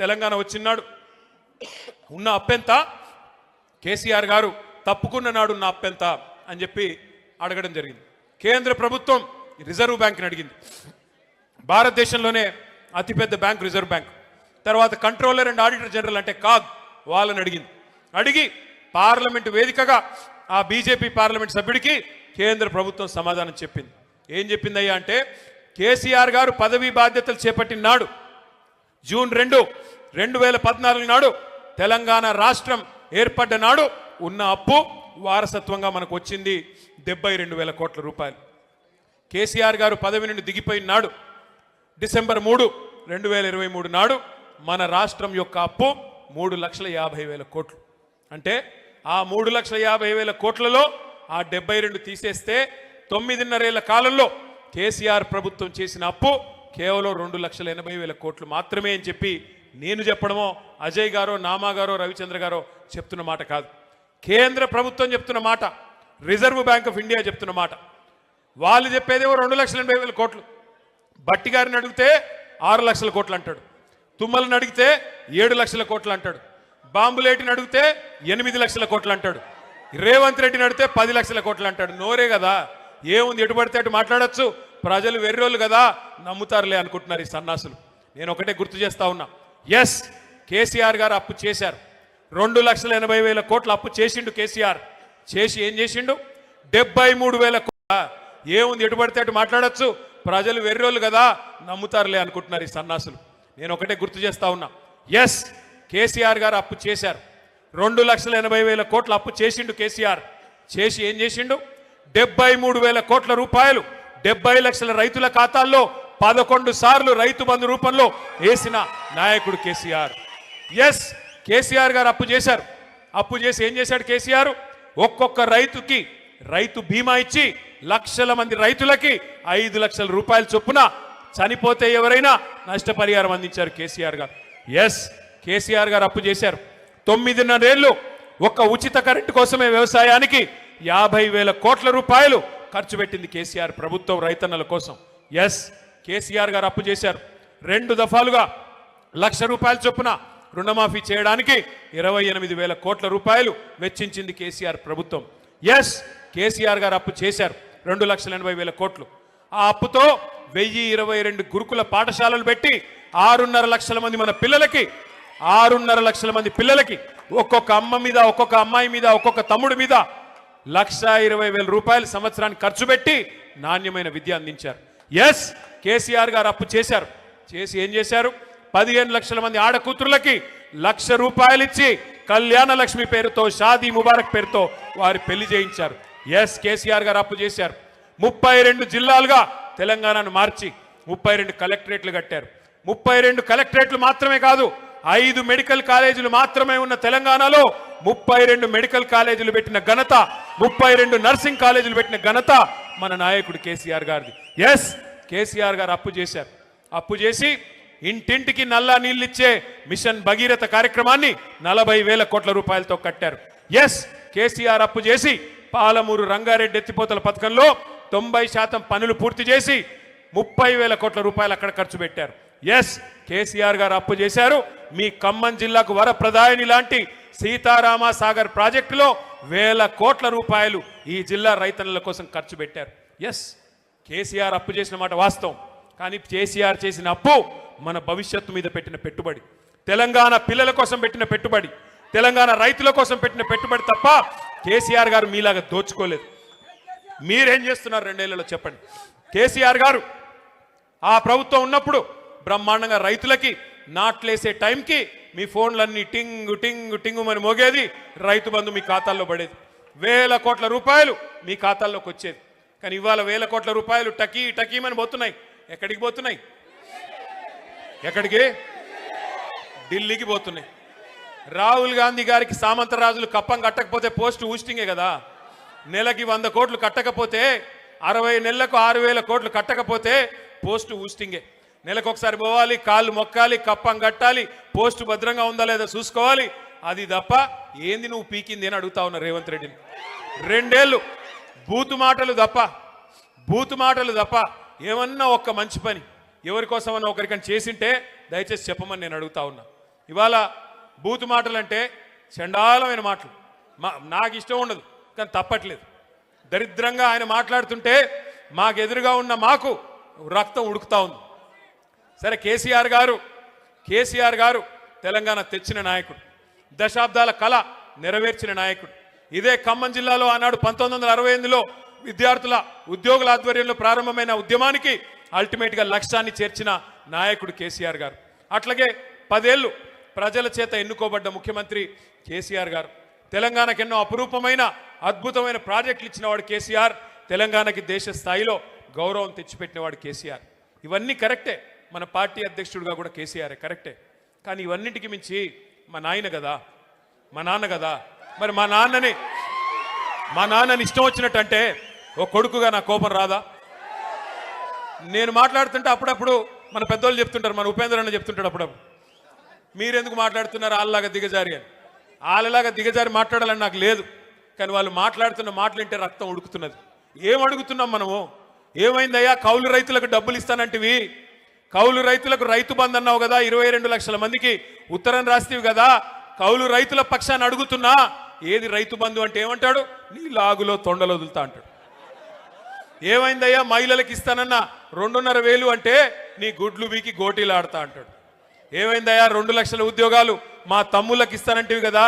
తెలంగాణ వచ్చినాడు, ఉన్న అప్పెంత? కేసీఆర్ గారు తప్పుకున్న నాడు ఉన్న అప్పెంత అని చెప్పి అడగడం జరిగింది. కేంద్ర ప్రభుత్వం రిజర్వ్ బ్యాంక్ని అడిగింది. భారతదేశంలోనే అతిపెద్ద బ్యాంక్ రిజర్వ్ బ్యాంక్. తర్వాత కంట్రోలర్ అండ్ ఆడిటర్ జనరల్ అంటే కాగ్ వాళ్ళని అడిగింది. అడిగి పార్లమెంటు వేదికగా ఆ బీజేపీ పార్లమెంట్ సభ్యుడికి కేంద్ర ప్రభుత్వం సమాధానం చెప్పింది. ఏం చెప్పిందయ్యా అంటే, కేసీఆర్ గారు పదవీ బాధ్యతలు చేపట్టిన నాడు జూన్ 2, 2014 నాడు తెలంగాణ రాష్ట్రం ఏర్పడ్డ నాడు ఉన్న అప్పు వారసత్వంగా మనకు వచ్చింది 72,000 కోట్ల రూపాయలు. కేసీఆర్ గారు పదవి నుండి దిగిపోయిన నాడు డిసెంబర్ 3, 2023 నాడు మన రాష్ట్రం యొక్క అప్పు 3,50,000 కోట్లు. అంటే ఆ 3,50,000 కోట్లలో ఆ 72 తీసేస్తే 9.5 ఏళ్ల కాలంలో కేసీఆర్ ప్రభుత్వం చేసిన అప్పు కేవలం 2,80,000 కోట్లు మాత్రమే అని చెప్పి నేను చెప్పడమో, అజయ్ గారో, నామా గారో, రవిచంద్ర గారో చెప్తున్న మాట కాదు. కేంద్ర ప్రభుత్వం చెప్తున్న మాట, రిజర్వ్ బ్యాంక్ ఆఫ్ ఇండియా చెప్తున్న మాట. వాళ్ళు చెప్పేదేమో 2,80,000 కోట్లు. బట్టి గారిని అడిగితే 6 లక్షల కోట్లు అంటాడు, తుమ్మలను అడిగితే 7 లక్షల కోట్లు అంటాడు, బాంబులేటిని అడిగితే 8 లక్షల కోట్లు అంటాడు, రేవంత్ రెడ్డిని అడిగితే 10 లక్షల కోట్లు అంటాడు. నోరే కదా, ఏముంది ఎటు పడితే అటు మాట్లాడచ్చు, ప్రజలు వెర్రోళ్ళు కదా నమ్ముతారులే అనుకుంటున్నారు ఈ సన్నాసులు. నేను ఒకటే గుర్తు చేస్తా ఉన్నా, ఎస్ కేసీఆర్ గారు అప్పు చేశారు, 2,80,000 కోట్లు అప్పు చేసిండు కేసీఆర్. చేసి ఏం చేసిండు? 73,000 కోట్ల. ఏముంది ఎటు పడితే అటు మాట్లాడచ్చు, ప్రజలు వెర్రోళ్ళు కదా నమ్ముతారులే అనుకుంటున్నారు ఈ సన్నాసులు. నేను ఒకటే గుర్తు చేస్తా ఉన్నా, ఎస్ కేసీఆర్ గారు అప్పు చేశారు, 2,80,000 కోట్ల అప్పు చేసిండు కేసీఆర్. చేసి ఏం చేసిండు? 73,000 కోట్ల రూపాయలు 70 లక్షల రైతుల ఖాతాల్లో 11 సార్లు రైతు బంధు రూపంలో వేసిన నాయకుడు కేసీఆర్. ఎస్ కేసీఆర్ గారు అప్పు చేశారు. అప్పు చేసి ఏం చేశాడు కేసీఆర్? ఒక్కొక్క రైతుకి రైతు బీమా ఇచ్చి లక్షల మంది రైతులకి 5 లక్షల రూపాయల చొప్పున చనిపోతే ఎవరైనా నష్టపరిహారం అందించారు కేసీఆర్ గారు. ఎస్ కేసీఆర్ గారు అప్పు చేశారు. 9.5 ఏళ్ళు ఒక్క ఉచిత కరెంటు కోసమే వ్యవసాయానికి 50,000 కోట్ల రూపాయలు ఖర్చు పెట్టింది కేసీఆర్ ప్రభుత్వం రైతన్నల కోసం. ఎస్ కేసీఆర్ గారు అప్పు చేశారు. 2 దఫాలుగా 1,00,000 రూపాయల చొప్పున రుణమాఫీ చేయడానికి 28,000 కోట్ల రూపాయలు వెచ్చించింది కేసీఆర్ ప్రభుత్వం. ఎస్ కేసీఆర్ గారు అప్పు చేశారు 2,80,000 కోట్లు. ఆ అప్పుతో 1,022 గురుకుల పాఠశాలలు పెట్టి 6.5 లక్షల మంది మన పిల్లలకి 6.5 లక్షల మంది పిల్లలకి ఒక్కొక్క అమ్మ మీద, ఒక్కొక్క అమ్మాయి మీద, ఒక్కొక్క తమ్ముడి మీద 1,20,000 రూపాయలు సంవత్సరానికి ఖర్చు పెట్టి నాణ్యమైన విద్య అందించారు. ఎస్ కేసీఆర్ గారు అప్పు చేశారు. చేసి ఏం చేశారు? 15 లక్షల మంది ఆడకూతురులకి 1,00,000 రూపాయలు ఇచ్చి కళ్యాణ లక్ష్మి పేరుతో, షాదీ ముబారక్ పేరుతో వారి పెళ్లి చేయించారు. ఎస్ కేసీఆర్ గారు అప్పు చేశారు. 32 జిల్లాలుగా తెలంగాణను మార్చి 32 కలెక్టరేట్లు కట్టారు. 32 కలెక్టరేట్లు మాత్రమే కాదు, 5 మెడికల్ కాలేజీలు మాత్రమే ఉన్న తెలంగాణలో 32 మెడికల్ కాలేజీలు పెట్టిన ఘనత, 32 నర్సింగ్ కాలేజీలు పెట్టిన ఘనత మన నాయకుడు కేసీఆర్ గారిది. ఎస్ కేసీఆర్ గారు అప్పు చేశారు. అప్పు చేసి ఇంటింటికి నల్లా నీళ్ళిచ్చే మిషన్ భగీరథ కార్యక్రమాన్ని 40,000 కోట్ల రూపాయలతో కట్టారు. ఎస్ కేసీఆర్ అప్పు చేసి పాలమూరు రంగారెడ్డి ఎత్తిపోతల పథకంలో 90% పనులు పూర్తి చేసి 30,000 కోట్ల రూపాయలు అక్కడ ఖర్చు పెట్టారు. ఎస్ కేసీఆర్ గారు అప్పు చేశారు. మీ ఖమ్మం జిల్లాకు వరప్రదాయని లాంటి సీతారామ సాగర్ ప్రాజెక్టులో 1,000 కోట్ల రూపాయలు ఈ జిల్లా రైతన్నుల కోసం ఖర్చు పెట్టారు. ఎస్ కేసీఆర్ అప్పు చేసిన మాట వాస్తవం. కానీ కేసీఆర్ చేసిన అప్పు మన భవిష్యత్తు మీద పెట్టిన పెట్టుబడి, తెలంగాణ పిల్లల కోసం పెట్టిన పెట్టుబడి, తెలంగాణ రైతుల కోసం పెట్టిన పెట్టుబడి తప్ప కేసీఆర్ గారు మీలాగా దోచుకోలేదు. మీరేం చేస్తున్నారు 2 ఏళ్లలో చెప్పండి. కేసీఆర్ గారు ఆ ప్రభుత్వం ఉన్నప్పుడు బ్రహ్మాండంగా రైతులకి నాట్లేసే టైంకి మీ ఫోన్లన్నీ టింగు టింగు టింగు అని మోగేది, రైతు బంధు మీ ఖాతాల్లో పడేది, 1,000 కోట్ల రూపాయలు మీ ఖాతాల్లోకి వచ్చేది. కానీ ఇవాళ 1,000 కోట్ల రూపాయలు టకీ టకీమని పోతున్నాయి. ఎక్కడికి పోతున్నాయి? ఎక్కడికి? ఢిల్లీకి పోతున్నాయి. రాహుల్ గాంధీ గారికి సామంతరాజులు కప్పం కట్టకపోతే పోస్ట్ ఊస్టింగే కదా. నెలకి 100 కోట్లు కట్టకపోతే 60 నెలలకు 6,000 కోట్లు కట్టకపోతే పోస్ట్ ఊస్టింగే. నెలకు ఒకసారి పోవాలి, కాళ్ళు మొక్కాలి, కప్పం కట్టాలి, పోస్టు భద్రంగా ఉందా లేదా చూసుకోవాలి. అది తప్ప ఏంది నువ్వు పీకింది అని అడుగుతా ఉన్నా రేవంత్ రెడ్డిని. 2 ఏళ్ళు బూతు మాటలు తప్ప ఏమన్నా ఒక్క మంచి పని ఎవరి కోసమన్నా ఒకరికని చేసింటే దయచేసి చెప్పమని నేను అడుగుతా ఉన్నా. ఇవాళ బూతు మాటలు అంటే చండాలమైన మాటలు, నాకు ఇష్టం ఉండదు కానీ తప్పట్లేదు. దరిద్రంగా ఆయన మాట్లాడుతుంటే మాకు ఎదురుగా ఉన్న మాకు రక్తం ఉడుకుతా ఉంది. సరే, కేసీఆర్ గారు తెలంగాణ తెచ్చిన నాయకుడు, దశాబ్దాల కళ నెరవేర్చిన నాయకుడు. ఇదే ఖమ్మం జిల్లాలో ఆనాడు 1968లో విద్యార్థుల ఉద్యోగుల ఆధ్వర్యంలో ప్రారంభమైన ఉద్యమానికి అల్టిమేట్గా లక్ష్యాన్ని చేర్చిన నాయకుడు కేసీఆర్ గారు. అట్లాగే 10 ఏళ్ళు ప్రజల చేత ఎన్నుకోబడ్డ ముఖ్యమంత్రి కేసీఆర్ గారు. తెలంగాణకు ఎన్నో అపురూపమైన అద్భుతమైన ప్రాజెక్టులు ఇచ్చినవాడు కేసీఆర్. తెలంగాణకి దేశ స్థాయిలో గౌరవం తెచ్చిపెట్టినవాడు కేసీఆర్. ఇవన్నీ కరెక్టే, మన పార్టీ అధ్యక్షుడిగా కూడా కేసీఆర్ కరెక్టే. కానీ ఇవన్నింటికి మించి మా నాన్న కదా. మరి మా నాన్నని ఇష్టం వచ్చినట్టు అంటే ఓ కొడుకుగా నా కోపం రాదా? నేను మాట్లాడుతుంటే అప్పుడప్పుడు మన పెద్దోళ్ళు చెప్తుంటారు, మన ఉపేంద్ర అన్న చెప్తుంటాడు అప్పుడప్పుడు, మీరెందుకు మాట్లాడుతున్నారు వాళ్ళలాగా దిగజారి అని. వాళ్ళలాగా దిగజారి మాట్లాడాలని నాకు లేదు, కానీ వాళ్ళు మాట్లాడుతున్న మాటలు వింటే రక్తం ఉడుకుతున్నది. ఏం అడుగుతున్నాం మనము? ఏమైందయ్యా, కౌలు రైతులకు డబ్బులు ఇస్తానంటివి, కౌలు రైతులకు రైతు బంధు అన్నావు కదా, 22 లక్షల మందికి ఉత్తరం రాస్తేవి కదా, కౌలు రైతుల పక్షాన్ని అడుగుతున్నా ఏది రైతు బంధు అంటే ఏమంటాడు? నీ లాగులో తొండలు వదులుతా అంటాడు. ఏమైందయ్యా, మహిళలకు ఇస్తానన్న 2,500 అంటే నీ గుడ్లు వీకి గోటీలు ఆడతా అంటాడు. ఏమైందయ్యా, 2 లక్షల ఉద్యోగాలు మా తమ్ముళ్ళకి ఇస్తానంటివి కదా,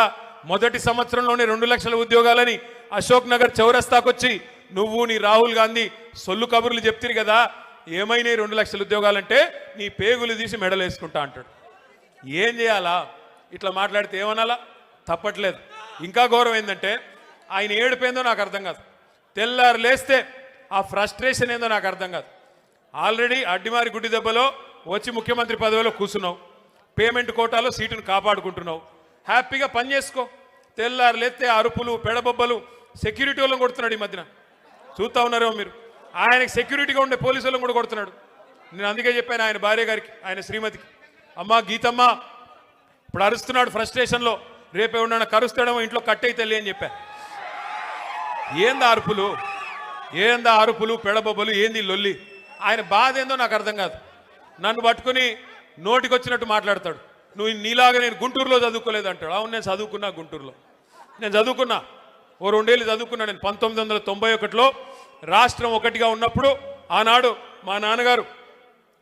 మొదటి సంవత్సరంలోనే 2 లక్షల ఉద్యోగాలని అశోక్ నగర్ చౌరస్తాకొచ్చి నువ్వు నీ రాహుల్ గాంధీ సొల్లు కబుర్లు చెప్తిరి కదా, ఏమైనాయి 2 లక్షల ఉద్యోగాలంటే నీ పేగులు తీసి మెడలు వేసుకుంటా అంటాడు. ఏం చేయాలా? ఇట్లా మాట్లాడితే ఏమనాలా? తప్పట్లేదు. ఇంకా గౌరవం ఏంటంటే ఆయన ఏడుపేందో నాకు అర్థం కాదు, తెల్లారు లేస్తే ఆ ఫ్రస్ట్రేషన్ ఏందో నాకు అర్థం కాదు. ఆల్రెడీ అడ్డిమారి గుడ్డి దెబ్బలో వచ్చి ముఖ్యమంత్రి పదవిలో కూర్చున్నావు, పేమెంట్ కోటాలో సీటును కాపాడుకుంటున్నావు, హ్యాపీగా పని చేసుకో. తెల్లారు లేస్తే అరుపులు పెడబొబ్బలు సెక్యూరిటీ వాళ్ళని కొడుతున్నాడు. ఈ మధ్యన చూస్తూ ఉన్నారేమో మీరు, ఆయనకి సెక్యూరిటీగా ఉండే పోలీసు వాళ్ళని కూడా కొడుతున్నాడు. నేను అందుకే చెప్పాను ఆయన భార్య గారికి, ఆయన శ్రీమతికి, అమ్మా గీతమ్మ ఇప్పుడు అరుస్తున్నాడు ఫ్రస్ట్రేషన్లో, రేపే ఉన్నాడు కరుస్తాడేమో ఇంట్లో కట్టయి తల్లి అని చెప్పా. ఏందా అరుపులు పెడబొబ్బలు, ఏంది లొల్లి? ఆయన బాధ ఏందో నాకు అర్థం కాదు. నన్ను పట్టుకుని నోటికి వచ్చినట్టు మాట్లాడతాడు. నువ్వు నీలాగా నేను గుంటూరులో చదువుకోలేదు అంటాడు. అవును, నేను చదువుకున్నా గుంటూరులో, నేను చదువుకున్నా, ఓ 2 ఏళ్ళు చదువుకున్నా. నేను 1991లో రాష్ట్రం ఒకటిగా ఉన్నప్పుడు ఆనాడు మా నాన్నగారు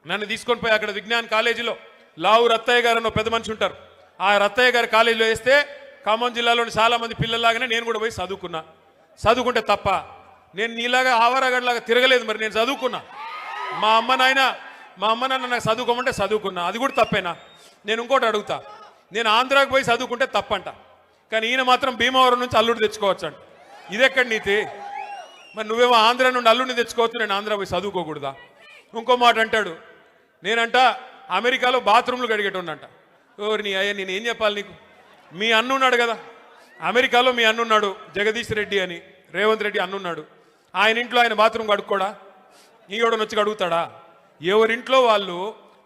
నన్ను తీసుకొని పోయి అక్కడ విజ్ఞాన్ కాలేజీలో లావు రత్తయ్య గారు అన్న పెద్ద మనిషి ఉంటారు, ఆ రత్తయ్య గారి కాలేజీలో వేస్తే ఖమ్మం జిల్లాలోని చాలామంది పిల్లల్లాగానే నేను కూడా పోయి చదువుకుంటే తప్ప నేను నీలాగా ఆవారగడ్లాగా తిరగలేదు. మరి నేను చదువుకున్నా, మా అమ్మ నాన్న నాకు చదువుకోమంటే చదువుకున్నా, అది కూడా తప్పేనా? నేను ఇంకోటి అడుగుతా, నేను ఆంధ్రాకి పోయి చదువుకుంటే తప్పంట, కానీ ఈయన మాత్రం భీమవరం నుంచి అల్లుడు తెచ్చుకోవచ్చు అంట. ఇదెక్కడి నీతి? మరి నువ్వేమో ఆంధ్ర నుండి అల్లుడిని తెచ్చుకోవచ్చు, నేను ఆంధ్ర పోయి చదువుకోకూడదా? ఇంకో మాట అంటాడు, నేనంట అమెరికాలో బాత్రూమ్లు కడిగేటోనంట. ఎవరిని అయ్యా, నేను ఏం చెప్పాలి నీకు? మీ అన్నున్నాడు కదా అమెరికాలో, మీ అన్నున్నాడు జగదీష్ రెడ్డి అని, రేవంత్ రెడ్డి అన్నున్నాడు. ఆయన ఇంట్లో ఆయన బాత్రూమ్ కడుక్కోడా? ఈయోడని వచ్చి కడుగుతాడా? ఎవరింట్లో వాళ్ళు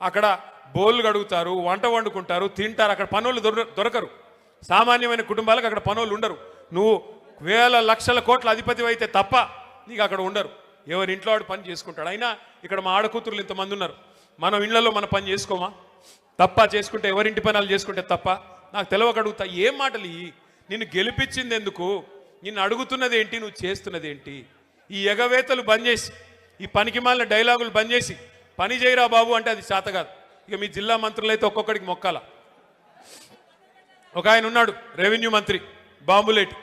అక్కడ బోళ్ళు కడుగుతారు, వంట వండుకుంటారు, తింటారు. అక్కడ పనులు దొరకరు. సామాన్యమైన కుటుంబాలకు అక్కడ పనులు ఉండరు. నువ్వు వేల లక్షల కోట్ల అధిపతి అయితే తప్ప నీకు అక్కడ ఉండరు. ఎవరి ఇంట్లో వాడు పని చేసుకుంటాడు. అయినా ఇక్కడ మా ఆడకూతురులు ఇంతమంది ఉన్నారు, మనం ఇళ్లలో మన పని చేసుకోమా? తప్ప చేసుకుంటే ఎవరింటి పనులు చేసుకుంటే తప్ప? నాకు తెలవక అడుగుతా, ఏం మాటలు ఇవి? నిన్ను గెలిపించింది ఎందుకు? నిన్ను అడుగుతున్నది ఏంటి? నువ్వు చేస్తున్నది ఏంటి? ఈ ఎగవేతలు బంద్ చేసి, ఈ పనికి మాలిన డైలాగులు బంద్ చేసి పని చేయరా బాబు అంటే అది చేత కాదు. ఇక మీ జిల్లా మంత్రులు అయితే ఒక్కొక్కడికి మొక్కాల. ఒక ఆయన ఉన్నాడు రెవెన్యూ మంత్రి బాంబులేటి,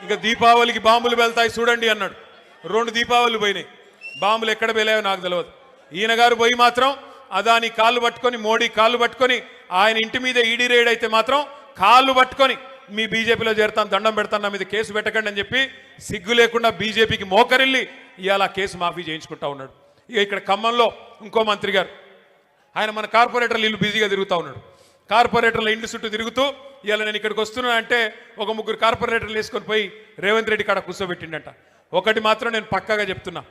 ఇక దీపావళికి బాంబులు వెళ్తాయి చూడండి అన్నాడు. 2 దీపావళిలు పోయినాయి, బాంబులు ఎక్కడ వెళ్ళాయో నాకు తెలియదు. ఈయన గారు పోయి మాత్రం అదాని కాళ్ళు పట్టుకొని, మోడీ కాళ్ళు పట్టుకొని, ఆయన ఇంటి మీద ఈడీ రేడ్ అయితే మాత్రం కాళ్ళు పట్టుకొని మీ బీజేపీలో చేరుతాను, దండం పెడతాను, నా మీద కేసు పెట్టకండి అని చెప్పి సిగ్గు లేకుండా బీజేపీకి మోకరిల్లి ఇవాళ కేసు మాఫీ చేయించుకుంటా ఉన్నాడు. ఇక ఇక్కడ ఖమ్మంలో ఇంకో మంత్రి గారు, ఆయన మన కార్పొరేటర్లు ఇల్లు బిజీగా తిరుగుతూ ఉన్నాడు. కార్పొరేటర్ల ఇంటి చుట్టూ తిరుగుతూ ఇవాళ నేను ఇక్కడికి వస్తున్నా అంటే ఒక ముగ్గురు కార్పొరేటర్లు వేసుకొని పోయి రేవంత్ రెడ్డి కాడ కూర్చోబెట్టిండట. ఒకటి మాత్రం నేను పక్కాగా చెప్తున్నా,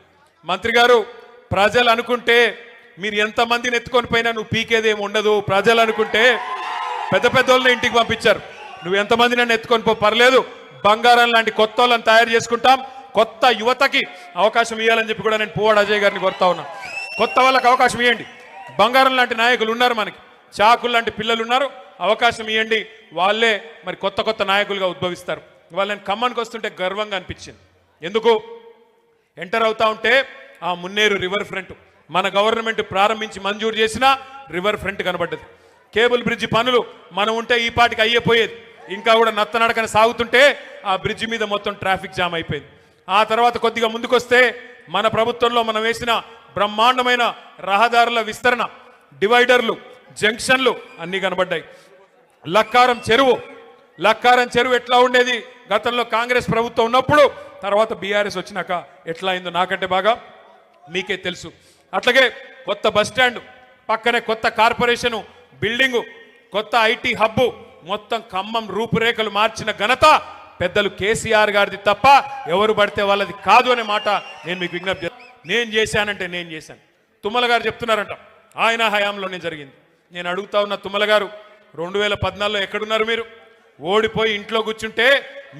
మంత్రి గారు ప్రజలు అనుకుంటే మీరు ఎంతమందిని ఎత్తుకొని పోయినా నువ్వు పీకేదేమి ఉండదు. ప్రజలు అనుకుంటే పెద్ద పెద్ద వాళ్ళని ఇంటికి పంపించారు, నువ్వు ఎంతమంది నన్ను ఎత్తుకొని పో పర్లేదు, బంగారం లాంటి కొత్త వాళ్ళని తయారు చేసుకుంటాం, కొత్త యువతకి అవకాశం ఇవ్వాలని చెప్పి కూడా నేను పువ్వాడ అజయ్ గారిని కోరుతా ఉన్నా. కొత్త వాళ్ళకి అవకాశం ఇవ్వండి. బంగారం లాంటి నాయకులు ఉన్నారు, మనకి చాకులు లాంటి పిల్లలు ఉన్నారు, అవకాశం ఇవ్వండి. వాళ్ళే మరి కొత్త కొత్త నాయకులుగా ఉద్భవిస్తారు. ఇవాళ నేను ఖమ్మానికి వస్తుంటే గర్వంగా అనిపించింది. ఎందుకు ఎంటర్ అవుతా ఉంటే ఆ మున్నేరు రివర్ ఫ్రంట్ మన గవర్నమెంట్ ప్రారంభించి మంజూరు చేసిన రివర్ ఫ్రంట్ కనబడ్డది. కేబుల్ బ్రిడ్జి పనులు మనం ఉంటే ఈ పాటికి అయ్యిపోయేది, ఇంకా కూడా నత్తనడకన సాగుతుంటే ఆ బ్రిడ్జి మీద మొత్తం ట్రాఫిక్ జామ్ అయిపోయింది. ఆ తర్వాత కొద్దిగా ముందుకొస్తే మన ప్రభుత్వంలో మనం వేసిన బ్రహ్మాండమైన రహదారుల విస్తరణ, డివైడర్లు, జంక్షన్లు అన్నీ కనబడ్డాయి. లక్కారం చెరువు ఎట్లా ఉండేది గతంలో కాంగ్రెస్ ప్రభుత్వం ఉన్నప్పుడు, తర్వాత బీఆర్ఎస్ వచ్చినాక ఎట్లా అయిందో నాకంటే బాగా మీకే తెలుసు. అట్లాగే కొత్త బస్ స్టాండ్ పక్కనే కొత్త కార్పొరేషను బిల్డింగు, కొత్త ఐటీ హబ్బు, మొత్తం ఖమ్మం రూపురేఖలు మార్చిన ఘనత పెద్దలు కేసీఆర్ గారిది తప్ప ఎవరు పడితే వాళ్ళది కాదు అనే మాట నేను మీకు విజ్ఞప్తి నేను చేశానంటే నేను చేశాను. తుమ్మల గారు చెప్తున్నారంట ఆయన హయాంలోనే జరిగింది. నేను అడుగుతా ఉన్న తుమ్మల గారు, 2014లో ఎక్కడున్నారు మీరు? ఓడిపోయి ఇంట్లో కూర్చుంటే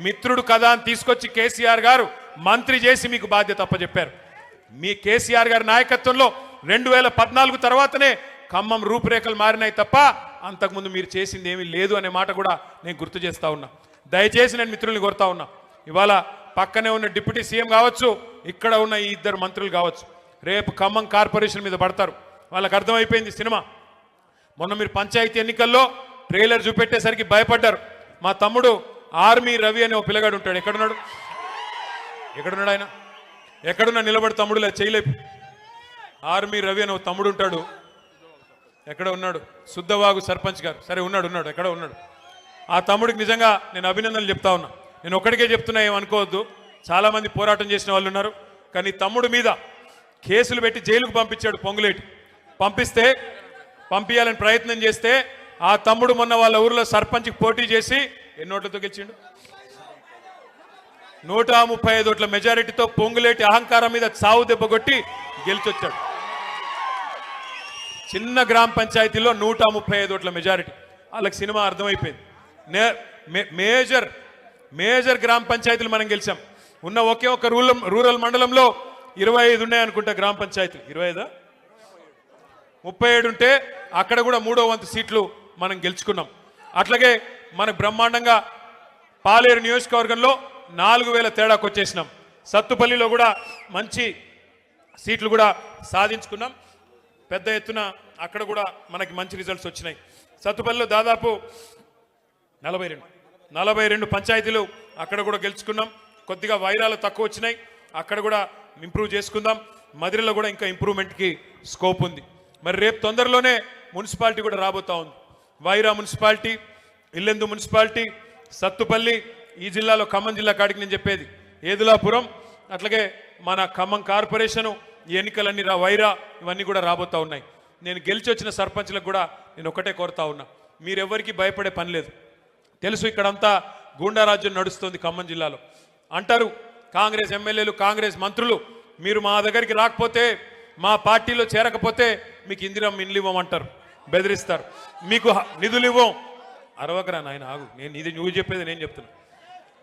మిత్రుడు కదా అని తీసుకొచ్చి కేసీఆర్ గారు మంత్రి చేసి మీకు బాధ్యత అప్పచెప్పారు. మీ కేసీఆర్ గారి నాయకత్వంలో 2014 తర్వాతనే ఖమ్మం రూపురేఖలు మారినాయి తప్ప అంతకుముందు మీరు చేసింది ఏమీ లేదు అనే మాట కూడా నేను గుర్తు చేస్తా ఉన్నా. దయచేసి నేను మిత్రుల్ని కోరుతా ఉన్నా, ఇవాళ పక్కనే ఉన్న డిప్యూటీ సీఎం కావచ్చు, ఇక్కడ ఉన్న ఈ ఇద్దరు మంత్రులు కావచ్చు, రేపు ఖమ్మం కార్పొరేషన్ మీద పడతారు. వాళ్ళకి అర్థమైపోయింది సినిమా. మొన్న మీరు పంచాయతీ ఎన్నికల్లో ట్రైలర్ చూపెట్టేసరికి భయపడ్డారు. మా తమ్ముడు ఆర్మీ రవి అనే ఒక పిల్లగాడు ఉంటాడు, ఎక్కడున్నాడు ఆయన? ఎక్కడున్నా నిలబడి తమ్ముడులే చేయలేపు. ఆర్మీ రవి అనే ఒక తమ్ముడు ఉంటాడు, ఎక్కడ ఉన్నాడు? శుద్ధవాగు సర్పంచ్ గారు, సరే ఉన్నాడు, ఎక్కడ ఉన్నాడు? ఆ తమ్ముడికి నిజంగా నేను అభినందనలు చెప్తా ఉన్నా. నేను ఒక్కడికే చెప్తున్నా, ఏమనుకోవద్దు, చాలామంది పోరాటం చేసిన వాళ్ళు ఉన్నారు. కానీ తమ్ముడు మీద కేసులు పెట్టి జైలుకు పంపించాడు పొంగులేటి. పంపించాలని ప్రయత్నం చేస్తే ఆ తమ్ముడు మొన్న వాళ్ళ ఊరిలో సర్పంచ్కి పోటీ చేసి ఎన్ని ఓట్లతో గెలిచిండు? 135 ఓట్ల మెజారిటీతో పొంగులేటి అహంకారం మీద చావు దెబ్బ కొట్టి గెలిచొచ్చాడు. చిన్న గ్రామ పంచాయతీలో 135 ఓట్ల మెజారిటీ. వాళ్ళకి సినిమా అర్థమైపోయింది. మేజర్ గ్రామ పంచాయతీలు మనం గెలిచాం. ఉన్న ఒకే ఒక రూరల్ మండలంలో 25 ఉన్నాయి అనుకుంటా గ్రామ పంచాయతీలు. 25 37 ఉంటే అక్కడ కూడా 3వ వంతు సీట్లు మనం గెలుచుకున్నాం. అట్లాగే మనకు బ్రహ్మాండంగా పాలేరు నియోజకవర్గంలో 4000 తేడాకు వచ్చేసినాం. సత్తుపల్లిలో కూడా మంచి సీట్లు కూడా సాధించుకున్నాం. పెద్ద ఎత్తున అక్కడ కూడా మనకి మంచి రిజల్ట్స్ వచ్చినాయి. సత్తుపల్లిలో దాదాపు 42 పంచాయతీలు అక్కడ కూడా గెలుచుకున్నాం. కొద్దిగా వైరాలు తక్కువ వచ్చినాయి, అక్కడ కూడా ఇంప్రూవ్ చేసుకుందాం. మదిరిలో కూడా ఇంకా ఇంప్రూవ్మెంట్కి స్కోప్ ఉంది. మరి రేపు తొందరలోనే మున్సిపాలిటీ కూడా రాబోతా ఉంది. వైరా మున్సిపాలిటీ, ఇల్లెందు మున్సిపాలిటీ, సత్తుపల్లి, ఈ జిల్లాలో ఖమ్మం జిల్లా కాడికి నేను చెప్పేది ఏదులాపురం, అట్లాగే మన ఖమ్మం కార్పొరేషను, ఈ ఎన్నికలన్నీ వైరా, ఇవన్నీ కూడా రాబోతా ఉన్నాయి. నేను గెలిచి వచ్చిన సర్పంచ్లకు కూడా నేను ఒకటే కోరుతా ఉన్నా, మీరెవ్వరికీ భయపడే పని లేదు. తెలుసు ఇక్కడంతా గూండారాజ్యం నడుస్తుంది ఖమ్మం జిల్లాలో. అంటారు కాంగ్రెస్ ఎమ్మెల్యేలు, కాంగ్రెస్ మంత్రులు, మీరు మా దగ్గరికి రాకపోతే, మా పార్టీలో చేరకపోతే మీకు ఇందిరమ్మ ఇండ్లు ఇవ్వమంటారు, బెదిరిస్తారు, మీకు నిధులు ఇవ్వం. అరవకరా నాయన ఆగు, ఇది నువ్వు చెప్పేది నేను చెప్తున్నా.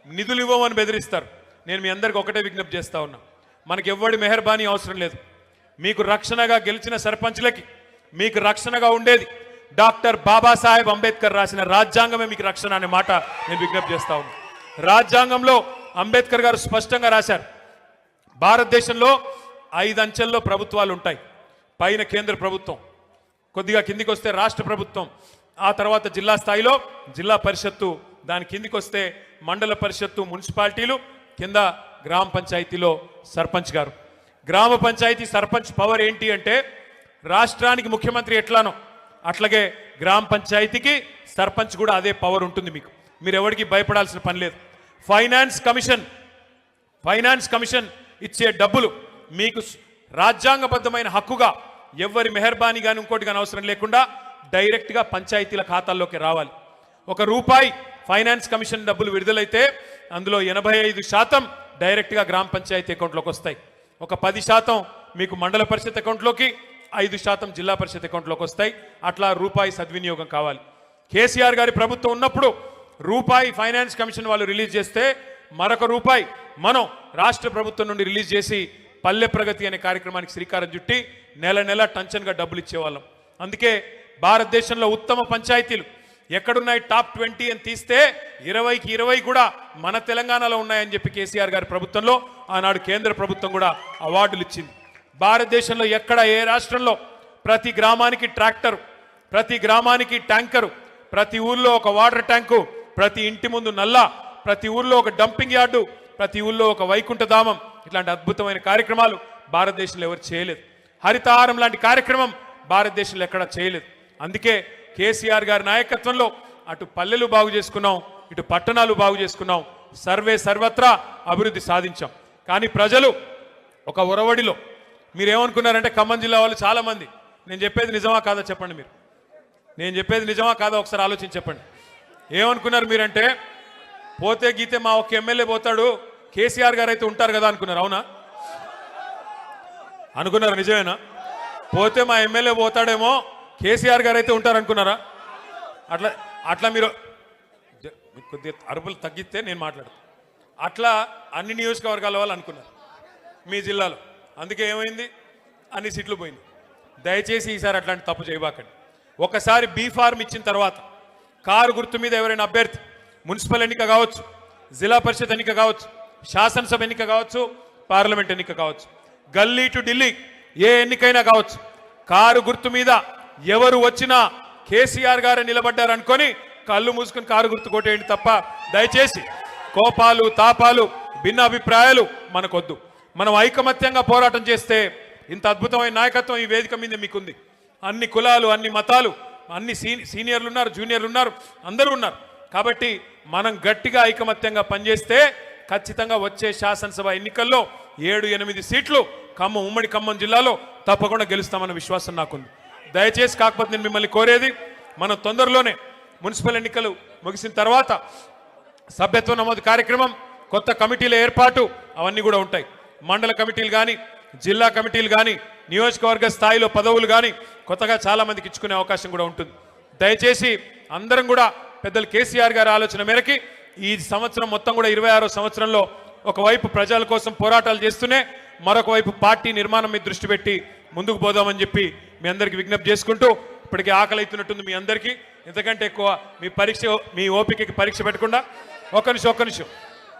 నిధులు ఇవ్వమని బెదిరిస్తారు. నేను మీ అందరికి ఒకటే విజ్ఞప్తి చేస్తా ఉన్నా, మనకి ఎవ్వడి మెహర్బానీ అవసరం లేదు. మీకు రక్షణగా గెలిచిన సర్పంచ్లకి మీకు రక్షణగా ఉండేది డాక్టర్ బాబాసాహెబ్ అంబేద్కర్ రాసిన రాజ్యాంగమే మీకు రక్షణ అనే మాట నేను విజ్ఞప్తి చేస్తా ఉన్నా. రాజ్యాంగంలో అంబేద్కర్ గారు స్పష్టంగా రాశారు, భారతదేశంలో 5 అంచెల్లో ప్రభుత్వాలు ఉంటాయి. పైన కేంద్ర ప్రభుత్వం, కొద్దిగా కిందికి వస్తే రాష్ట్ర ప్రభుత్వం, ఆ తర్వాత జిల్లా స్థాయిలో జిల్లా పరిషత్తు, దాని కిందికి వస్తే మండల పరిషత్తు, మున్సిపాలిటీలు, కింద గ్రామ పంచాయతీలో సర్పంచ్ గారు. గ్రామ పంచాయతీ సర్పంచ్ పవర్ ఏంటి అంటే, రాష్ట్రానికి ముఖ్యమంత్రి ఎట్లానో అట్లాగే గ్రామ పంచాయతీకి సర్పంచ్ కూడా అదే పవర్ ఉంటుంది. మీరు ఎవరికి భయపడాల్సిన పని లేదు. ఫైనాన్స్ కమిషన్ ఇచ్చే డబ్బులు మీకు రాజ్యాంగబద్ధమైన హక్కుగా ఎవ్వరి మెహర్బానీ కానీ ఇంకోటి కానీ అవసరం లేకుండా డైరెక్ట్గా పంచాయతీల ఖాతాల్లోకి రావాలి. ₹1 ఫైనాన్స్ కమిషన్ డబ్బులు విడుదలైతే అందులో 85% డైరెక్ట్గా గ్రామ పంచాయతీ అకౌంట్లోకి వస్తాయి. ఒక 10% మీకు మండల పరిషత్ అకౌంట్లోకి, 5% జిల్లా పరిషత్ అకౌంట్లోకి వస్తాయి. అట్లా రూపాయి సద్వినియోగం కావాలి. కేసీఆర్ గారి ప్రభుత్వం ఉన్నప్పుడు ₹1 ఫైనాన్స్ కమిషన్ వాళ్ళు రిలీజ్ చేస్తే మరొక ₹1 మనం రాష్ట్ర ప్రభుత్వం నుండి రిలీజ్ చేసి పల్లె ప్రగతి అనే కార్యక్రమానికి శ్రీకారం చుట్టి నెల నెల టంచన్గా డబ్బులు ఇచ్చేవాళ్ళం. అందుకే భారతదేశంలో ఉత్తమ పంచాయతీలు ఎక్కడున్నాయి టాప్ 20 అని తీస్తే 20కి 20 కూడా మన తెలంగాణలో ఉన్నాయని చెప్పి కేసీఆర్ గారి ప్రభుత్వంలో ఆనాడు కేంద్ర ప్రభుత్వం కూడా అవార్డులు ఇచ్చింది. భారతదేశంలో ఎక్కడ ఏ రాష్ట్రంలో ప్రతి గ్రామానికి ట్రాక్టర్, ప్రతి గ్రామానికి ట్యాంకరు, ప్రతి ఊర్లో ఒక వాటర్ ట్యాంకు, ప్రతి ఇంటి ముందు నల్లా, ప్రతి ఊర్లో ఒక డంపింగ్ యార్డు, ప్రతి ఊర్లో ఒక వైకుంఠధామం, ఇట్లాంటి అద్భుతమైన కార్యక్రమాలు భారతదేశంలో ఎవరు చేయలేదు. హరితహారం లాంటి కార్యక్రమం భారతదేశంలో ఎక్కడ చేయలేదు. అందుకే కేసీఆర్ గారి నాయకత్వంలో అటు పల్లెలు బాగు చేసుకున్నాం, ఇటు పట్టణాలు బాగు చేసుకున్నాం, సర్వత్రా అభివృద్ధి సాధించాం. కానీ ప్రజలు ఒక ఒరవడిలో మీరేమనుకున్నారంటే ఖమ్మం జిల్లా వాళ్ళు చాలా మంది, నేను చెప్పేది నిజమా కాదా చెప్పండి, మీరు నేను చెప్పేది నిజమా కాదా ఒకసారి ఆలోచించి చెప్పండి. ఏమనుకున్నారు మీరంటే పోతే గీతే మా ఒక ఎమ్మెల్యే పోతాడు, కేసీఆర్ గారు అయితే ఉంటారు కదా అనుకున్నారు. అవునా అనుకున్నారు? నిజమేనా? పోతే మా ఎమ్మెల్యే పోతాడేమో, కేసీఆర్ గారు అయితే ఉంటారు అనుకున్నారా? అట్లా మీరు కొద్దిగా అరుపులు తగ్గిస్తే నేను మాట్లాడతాను. అట్లా అన్ని నియోజకవర్గాల వాళ్ళు అనుకున్నారు మీ జిల్లాలో. అందుకే ఏమైంది, అన్ని సీట్లు పోయింది. దయచేసి ఈసారి అట్లాంటి తప్పు చేయబాకండి. ఒకసారి బీ ఫార్మ్ ఇచ్చిన తర్వాత కారు గుర్తు మీద ఎవరైనా అభ్యర్థి మున్సిపల్ ఎన్నిక కావచ్చు, జిల్లా పరిషత్ ఎన్నిక కావచ్చు, శాసనసభ ఎన్నిక కావచ్చు, పార్లమెంట్ ఎన్నిక కావచ్చు, గల్లీ టు ఢిల్లీ ఏ ఎన్నికైనా కావచ్చు, కారు గుర్తు మీద ఎవరు వచ్చినా కేసీఆర్ గారే నిలబడ్డారు అనుకొని కళ్ళు మూసుకొని కారు గుర్తు కొట్టేయండి తప్ప దయచేసి కోపాలు, తాపాలు, భిన్న అభిప్రాయాలు మనకొద్దు. మనం ఐకమత్యంగా పోరాటం చేస్తే ఇంత అద్భుతమైన నాయకత్వం ఈ వేదిక మీద మీకుంది. అన్ని కులాలు, అన్ని మతాలు, అన్ని సీనియర్లు ఉన్నారు, జూనియర్లు ఉన్నారు, అందరూ ఉన్నారు. కాబట్టి మనం గట్టిగా ఐకమత్యంగా పనిచేస్తే ఖచ్చితంగా వచ్చే శాసనసభ ఎన్నికల్లో 7-8 సీట్లు ఉమ్మడి ఖమ్మం జిల్లాలో తప్పకుండా గెలుస్తామన్న విశ్వాసం నాకుంది. దయచేసి కాకపోతే నేను మిమ్మల్ని కోరేది, మనం తొందరలోనే మున్సిపల్ ఎన్నికలు ముగిసిన తర్వాత సభ్యత్వ నమోదు కార్యక్రమం, కొత్త కమిటీల ఏర్పాటు అవన్నీ కూడా ఉంటాయి. మండల కమిటీలు కానీ, జిల్లా కమిటీలు కానీ, నియోజకవర్గ స్థాయిలో పదవులు కానీ కొత్తగా చాలా మందికి ఇచ్చుకునే అవకాశం కూడా ఉంటుంది. దయచేసి అందరం కూడా పెద్దలు కేసీఆర్ గారి ఆలోచన మేరకి ఈ సంవత్సరం మొత్తం కూడా 26వ సంవత్సరంలో ఒకవైపు ప్రజల కోసం పోరాటాలు చేస్తూనే మరొక వైపు పార్టీ నిర్మాణం మీద దృష్టి పెట్టి ముందుకు పోదామని చెప్పి మీ అందరికీ విజ్ఞప్తి చేసుకుంటూ, ఇప్పటికీ ఆకలి అవుతున్నట్టుంది మీ అందరికీ. ఎంతకంటే ఎక్కువ మీ ఓపికకి పరీక్ష పెట్టకుండా ఒక్క నిమిషం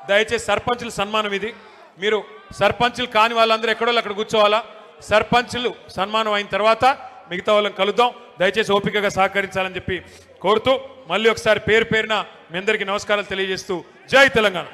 దయచేసి సర్పంచుల సన్మానం ఇది. మీరు సర్పంచులు కాని వాళ్ళందరూ ఎక్కడో అక్కడ కూర్చోవాలా. సర్పంచులు సన్మానం అయిన తర్వాత మిగతా వాళ్ళని కలుద్దాం. దయచేసి ఓపికగా సహకరించాలని చెప్పి కోరుతూ మళ్ళీ ఒకసారి పేరున మీ అందరికీ నమస్కారాలు తెలియజేస్తూ జై తెలంగాణ.